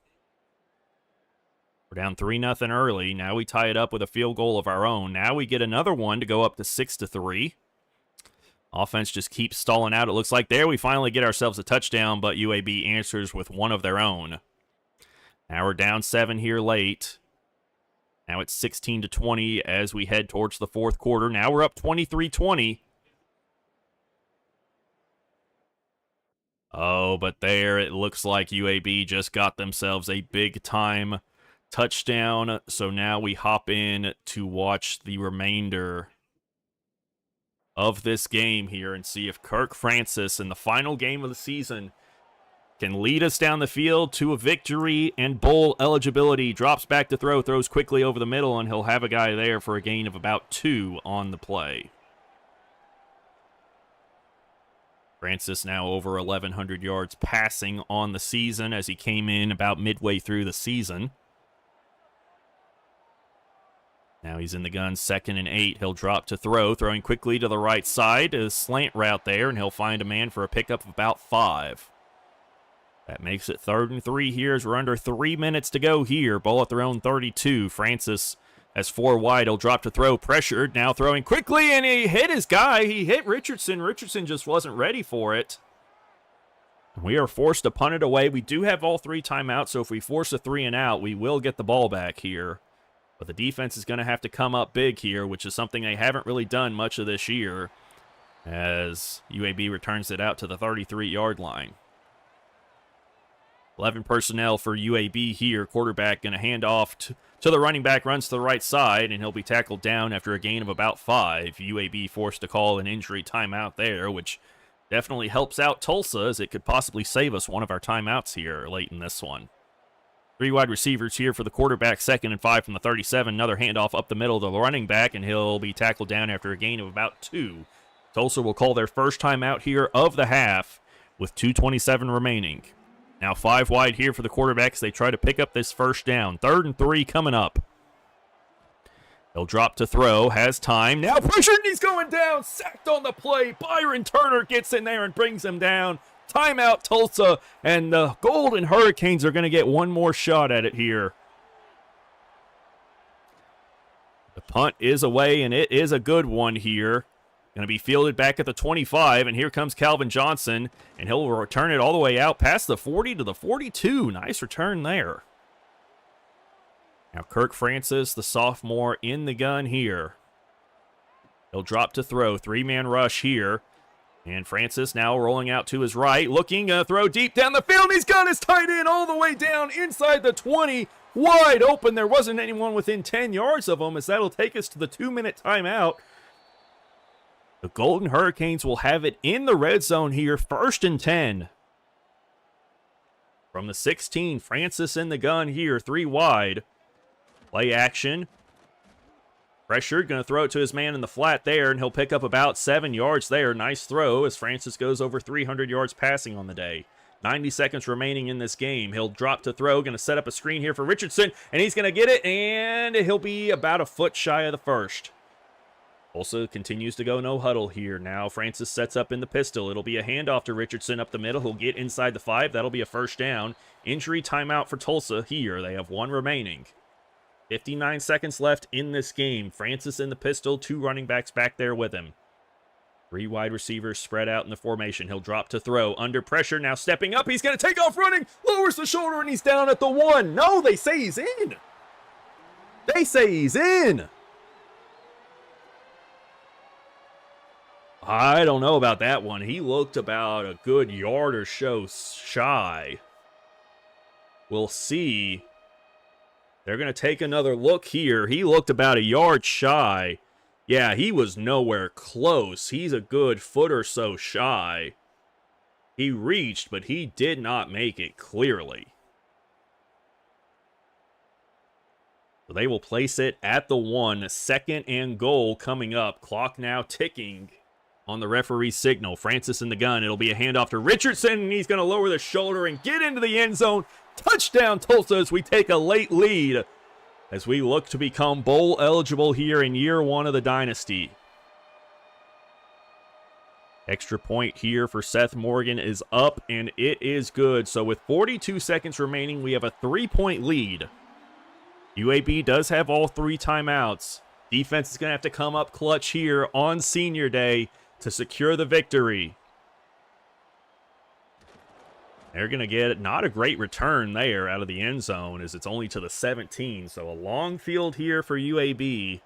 We're down 3-0 early. Now we tie it up with a field goal of our own. Now we get another one to go up to 6-3. Offense just keeps stalling out. It looks like there we finally get ourselves a touchdown, but UAB answers with one of their own. Now we're down 7 here late. Now it's 16-20 as we head towards the fourth quarter. Now we're up 23-20. Oh, but there it looks like UAB just got themselves a big-time touchdown. So now we hop in to watch the remainder of this game here and see if Kirk Francis in the final game of the season can lead us down the field to a victory and bowl eligibility. Drops back to throw, throws quickly over the middle, and he'll have a guy there for a gain of about 2 on the play. Francis now over 1,100 yards passing on the season as he came in about midway through the season. Now he's in the gun, 2nd and 8. He'll drop to throw, throwing quickly to the right side. A slant route there, and he'll find a man for a pickup of about 5. That makes it 3rd and 3 here as we're under 3 minutes to go here. Ball at their own 32. Francis has 4 wide. He'll drop to throw, pressured. Now throwing quickly, and he hit his guy. He hit Richardson. Richardson just wasn't ready for it. We are forced to punt it away. We do have all 3 timeouts, so if we force a 3 and out, we will get the ball back here. But the defense is going to have to come up big here, which is something they haven't really done much of this year, as UAB returns it out to the 33-yard line. 11 personnel for UAB here. Quarterback going to hand off to the running back, runs to the right side, and he'll be tackled down after a gain of about 5. UAB forced to call an injury timeout there, which definitely helps out Tulsa, as it could possibly save us one of our timeouts here late in this one. 3 wide receivers here for the quarterback, 2nd and 5 from the 37. Another handoff up the middle to the running back, and he'll be tackled down after a gain of about 2. Tulsa will call their first timeout here of the half with 2:27 remaining. Now 5 wide here for the quarterback as they try to pick up this first down. 3rd and 3 coming up. He'll drop to throw, has time. Now pressured, and he's going down. Sacked on the play. Byron Turner gets in there and brings him down. Timeout Tulsa, and the Golden Hurricanes are going to get one more shot at it here. The punt is away, and it is a good one here. Going to be fielded back at the 25, and here comes Calvin Johnson, and he'll return it all the way out past the 40 to the 42. Nice return there. Now Kirk Francis, the sophomore, in the gun here. He'll drop to throw. 3-man rush here. And Francis now rolling out to his right, looking to throw deep down the field. He's got his tight end all the way down inside the 20, wide open. There wasn't anyone within 10 yards of him, as that'll take us to the 2-minute timeout. The Golden Hurricanes will have it in the red zone here, 1st and 10. From the 16, Francis in the gun here, 3 wide. Play action. Pressured, going to throw it to his man in the flat there, and he'll pick up about 7 yards there. Nice throw as Francis goes over 300 yards passing on the day. 90 seconds remaining in this game. He'll drop to throw, going to set up a screen here for Richardson, and he's going to get it, and he'll be about a foot shy of the first. Also continues to go no huddle here. Now Francis sets up in the pistol. It'll be a handoff to Richardson up the middle. He'll get inside the 5. That'll be a first down. Injury timeout for Tulsa here. They have 1 remaining. 59 seconds left in this game. Francis in the pistol, 2 running backs back there with him. 3 wide receivers spread out in the formation. He'll drop to throw. Under pressure, now stepping up. He's going to take off running. Lowers the shoulder, and he's down at the 1. No, they say he's in. They say he's in. I don't know about that one. He looked about a good yard or so shy. We'll see. They're going to take another look here. He looked about a yard shy. Yeah, he was nowhere close. He's a good foot or so shy. He reached, but he did not make it clearly. So they will place it at the 1. 2nd and goal coming up. Clock now ticking on the referee's signal. Francis in the gun. It'll be a handoff to Richardson, and he's going to lower the shoulder and get into the end zone. Touchdown Tulsa as we take a late lead as we look to become bowl eligible here in year 1 of the Dynasty. Extra point here for Seth Morgan is up, and it is good. So with 42 seconds remaining, we have a 3-point lead. UAB does have all 3 timeouts. Defense is going to have to come up clutch here on Senior Day to secure the victory. They're going to get not a great return there out of the end zone as it's only to the 17. So a long field here for UAB.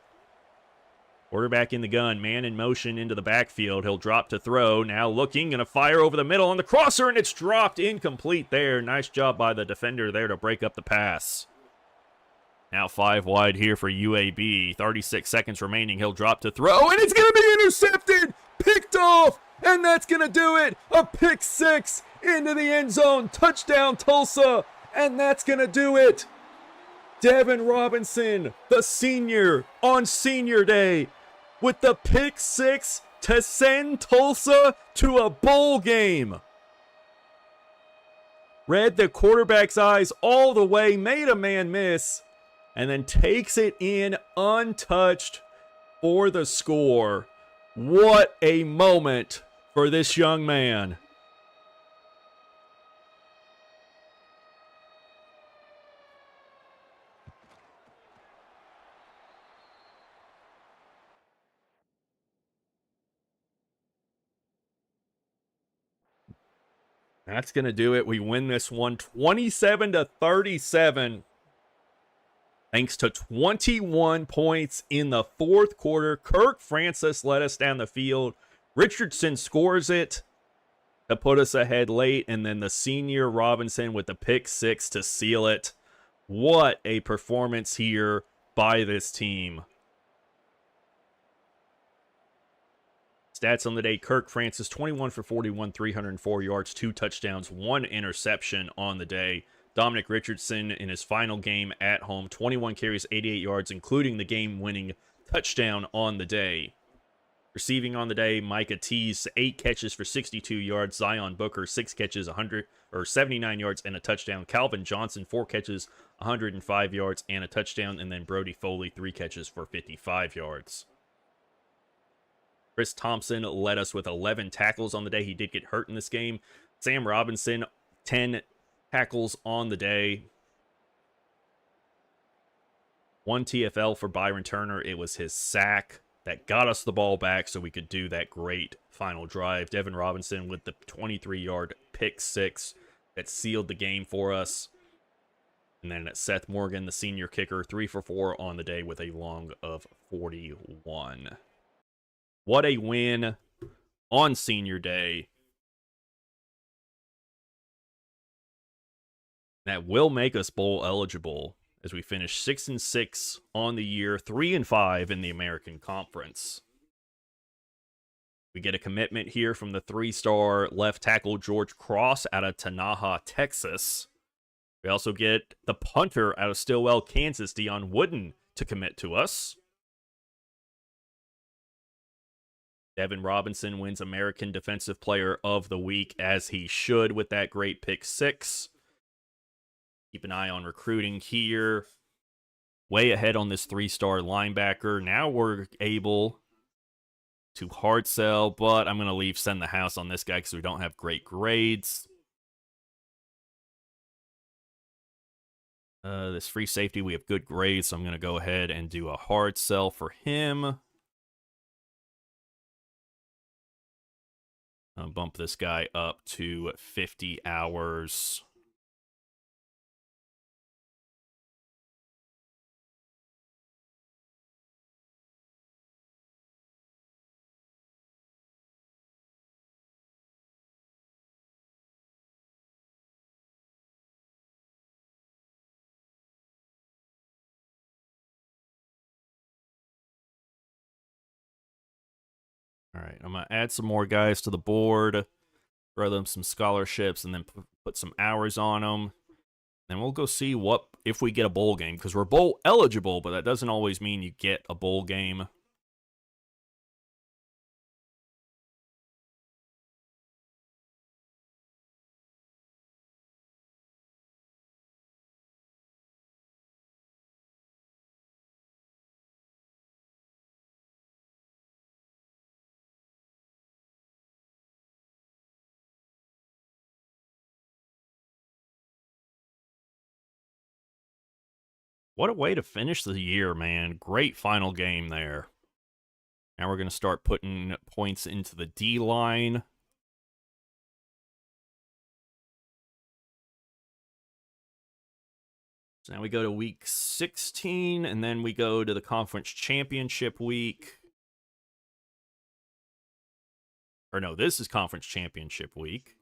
Quarterback in the gun, man in motion into the backfield. He'll drop to throw. Now looking, going to fire over the middle on the crosser, and it's dropped incomplete there. Nice job by the defender there to break up the pass. Now 5 wide here for UAB. 36 seconds remaining. He'll drop to throw, and it's going to be intercepted. Picked off, and that's going to do it. A pick 6 into the end zone. Touchdown Tulsa, and that's going to do it. Devin Robinson, the senior, on Senior Day, with the pick 6 to send Tulsa to a bowl game. Read the quarterback's eyes all the way, made a man miss, and then takes it in untouched for the score. What a moment for this young man. That's going to do it. We win this one 27-37. Thanks to 21 points in the 4th quarter. Kirk Francis led us down the field. Richardson scores it to put us ahead late. And then the senior Robinson with the pick 6 to seal it. What a performance here by this team. Stats on the day, Kirk Francis, 21 for 41, 304 yards, 2 touchdowns, 1 interception on the day. Dominic Richardson in his final game at home, 21 carries, 88 yards, including the game-winning touchdown on the day. Receiving on the day, Micah Tease, 8 catches for 62 yards. Zion Booker, 6 catches, 79 yards, and a touchdown. Calvin Johnson, 4 catches, 105 yards, and a touchdown. And then Brody Foley, 3 catches for 55 yards. Chris Thompson led us with 11 tackles on the day. He did get hurt in this game. Sam Robinson, 10 tackles on the day. 1 TFL for Byron Turner. It was his sack that got us the ball back so we could do that great final drive. Devin Robinson with the 23-yard pick 6 that sealed the game for us. And then Seth Morgan, the senior kicker, 3 for 4 on the day with a long of 41. What a win on Senior Day. That will make us bowl eligible as we finish 6-6 on the year, 3-5 in the American Conference. We get a commitment here from the 3-star left tackle George Cross out of Tanaha, Texas. We also get the punter out of Stillwell, Kansas, Dion Wooden, to commit to us. Devin Robinson wins American Defensive Player of the Week, as he should, with that great pick 6. Keep an eye on recruiting here. Way ahead on this 3-star linebacker. Now we're able to hard sell, but I'm going to leave send the house on this guy because we don't have great grades. This free safety, we have good grades, so I'm going to go ahead and do a hard sell for him. I'll bump this guy up to 50 hours. All right, I'm going to add some more guys to the board, throw them some scholarships, and then put some hours on them. Then we'll go see if we get a bowl game, because we're bowl eligible, but that doesn't always mean you get a bowl game. What a way to finish the year, man. Great final game there. Now we're going to start putting points into the D-line. So now we go to week 16, and then we go to the conference championship week. Or no, this is conference championship week.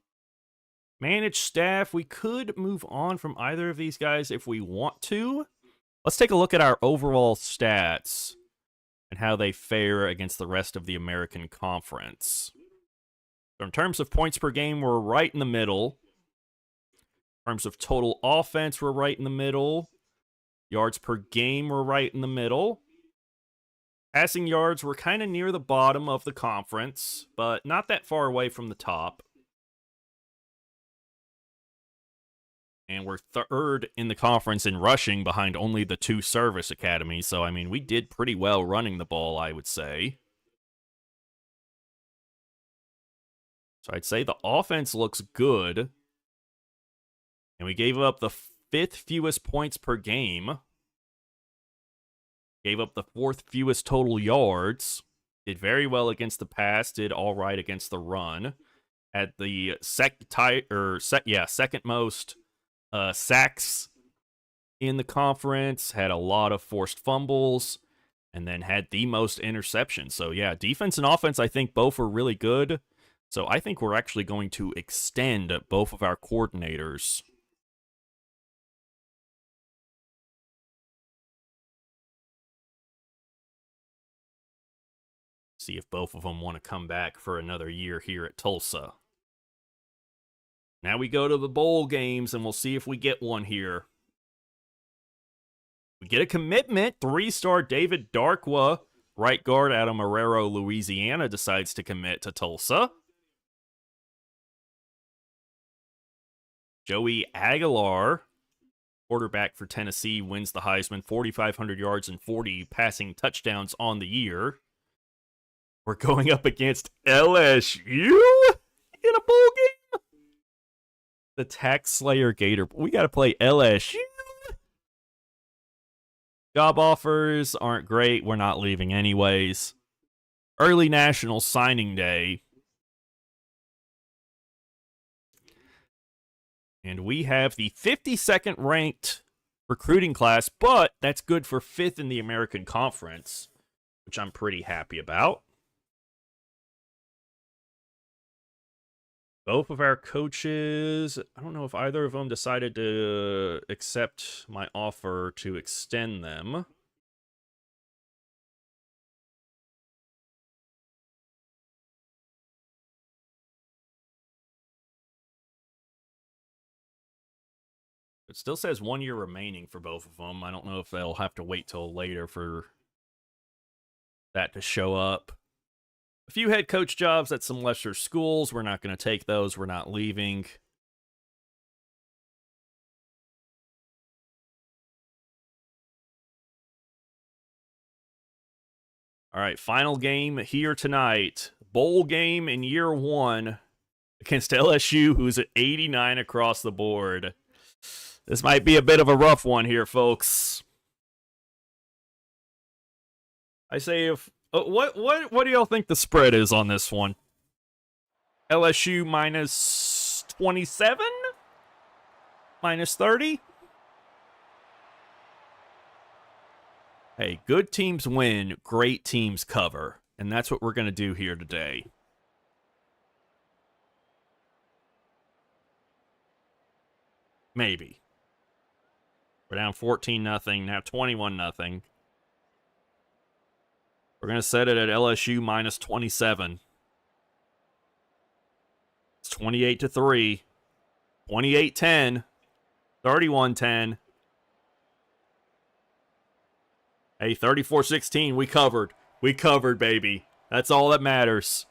Managed staff, we could move on from either of these guys if we want to. Let's take a look at our overall stats and how they fare against the rest of the American Conference. So in terms of points per game, we're right in the middle. In terms of total offense, we're right in the middle. Yards per game, we're right in the middle. Passing yards, we're kind of near the bottom of the conference, but not that far away from the top. And we're third in the conference in rushing behind only the 2 service academies. So, I mean, we did pretty well running the ball, I would say. So I'd say the offense looks good. And we gave up the 5th fewest points per game. Gave up the 4th fewest total yards. Did very well against the pass. Did all right against the run. Had the second most sacks in the conference. Had a lot of forced fumbles. And then had the most interceptions. So yeah, defense and offense, I think both are really good. So I think we're actually going to extend both of our coordinators. See if both of them want to come back for another year here at Tulsa. Now we go to the bowl games, and we'll see if we get one here. We get a commitment. 3-star David Darkwa, right guard out of Marrero, Louisiana, decides to commit to Tulsa. Joey Aguilar, quarterback for Tennessee, wins the Heisman, 4,500 yards and 40 passing touchdowns on the year. We're going up against LSU in a bowl game? The Tax Slayer Gator. We got to play LSU. Job offers aren't great. We're not leaving anyways. Early National Signing Day. And we have the 52nd ranked recruiting class, but that's good for 5th in the American Conference, which I'm pretty happy about. Both of our coaches, I don't know if either of them decided to accept my offer to extend them. It still says 1 year remaining for both of them. I don't know if they'll have to wait till later for that to show up. A few head coach jobs at some lesser schools. We're not going to take those. We're not leaving. All right, final game here tonight. Bowl game in year 1 against LSU, who's at 89 across the board. This might be a bit of a rough one here, folks. I say if... What do y'all think the spread is on this one? LSU minus 27? Minus 30? Hey, good teams win, great teams cover. And that's what we're going to do here today. Maybe. We're down 14-0, now 21-0. We're going to set it at LSU minus 27. It's 28-3. 28-10. 31-10. Hey, 34-16. We covered. We covered, baby. That's all that matters.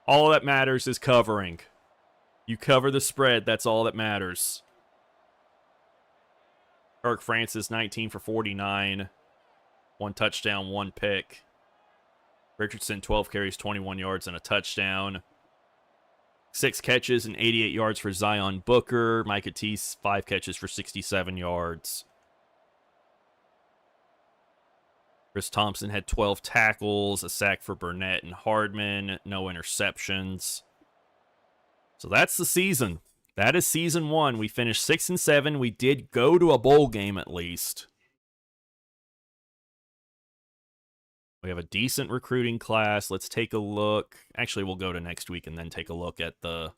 All that matters is covering. You cover the spread. That's all that matters. Kirk Francis, 19 for 49. 1 touchdown, 1 pick. Richardson, 12 carries, 21 yards, and a touchdown. 6 catches and 88 yards for Zion Booker. Micah Teese, 5 catches for 67 yards. Chris Thompson had 12 tackles, a sack for Burnett and Hardman, no interceptions. So that's the season. That is season 1. We finished 6-7. We did go to a bowl game at least. We have a decent recruiting class. Let's take a look. Actually, we'll go to next week and then take a look at the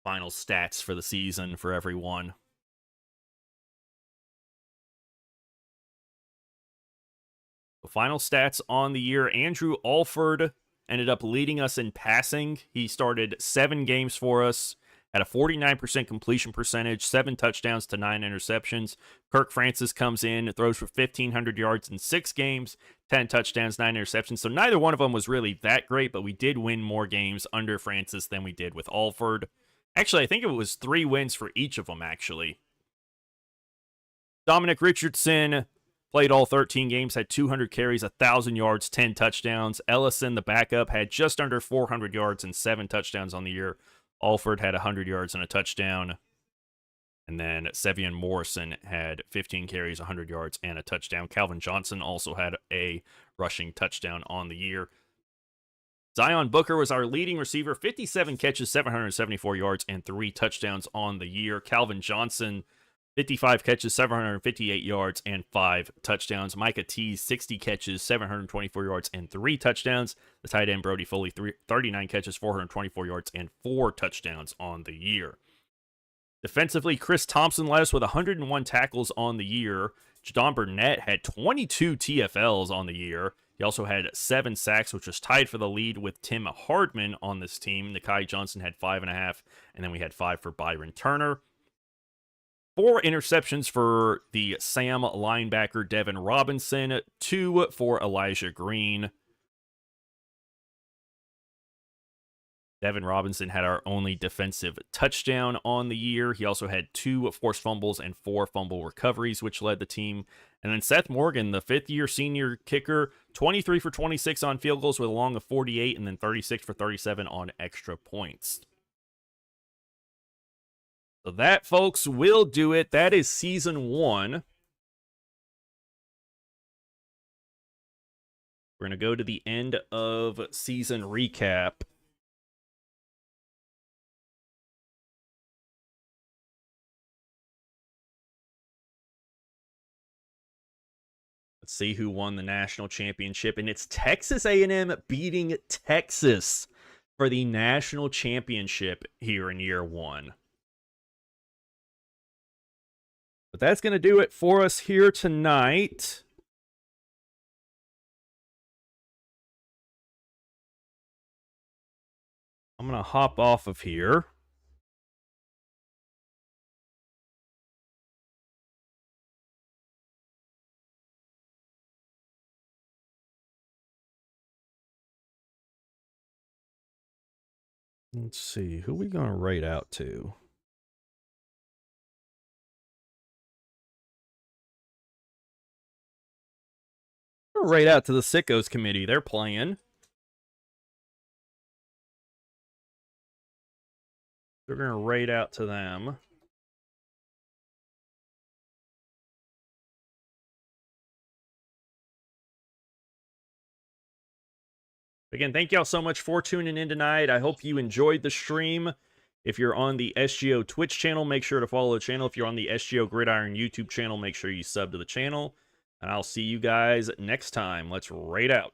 final stats for the season for everyone. The final stats on the year, Andrew Alford ended up leading us in passing. He started 7 games for us, had a 49% completion percentage, 7 touchdowns to 9 interceptions. Kirk Francis comes in, throws for 1,500 yards in 6 games, 10 touchdowns, 9 interceptions. So neither one of them was really that great, but we did win more games under Francis than we did with Alford. Actually, I think it was 3 wins for each of them, actually. Dominic Richardson played all 13 games, had 200 carries, 1,000 yards, 10 touchdowns. Ellison, the backup, had just under 400 yards and 7 touchdowns on the year. Alford had 100 yards and a touchdown. And then Sevion Morrison had 15 carries, 100 yards, and a touchdown. Calvin Johnson also had a rushing touchdown on the year. Zion Booker was our leading receiver, 57 catches, 774 yards, and 3 touchdowns on the year. Calvin Johnson, 55 catches, 758 yards, and 5 touchdowns. Micah Teese, 60 catches, 724 yards, and 3 touchdowns. The tight end, Brody Foley, 39 catches, 424 yards, and 4 touchdowns on the year. Defensively, Chris Thompson led us with 101 tackles on the year. Jadon Burnett had 22 TFLs on the year. He also had 7 sacks, which was tied for the lead with Tim Hardman on this team. Nakai Johnson had 5.5, and then we had 5 for Byron Turner. 4 interceptions for the Sam linebacker Devin Robinson, 2 for Elijah Green. Devin Robinson had our only defensive touchdown on the year. He also had 2 forced fumbles and 4 fumble recoveries, which led the team. And then Seth Morgan, the 5th-year senior kicker, 23 for 26 on field goals with a long of 48, and then 36 for 37 on extra points. So that, folks, will do it. That is season 1. We're going to go to the end of season recap. Let's see who won the national championship, and it's Texas A&M beating Texas for the national championship here in year 1. But that's going to do it for us here tonight. I'm going to hop off of here. Let's see, who are we going to write out to? Right out to the Sickos committee. They're playing. We're going to rate out to them. Again, thank y'all so much for tuning in tonight. I hope you enjoyed the stream. If you're on the SGO Twitch channel, make sure to follow the channel. If you're on the SGO Gridiron YouTube channel, make sure you sub to the channel. And I'll see you guys next time. Let's raid out.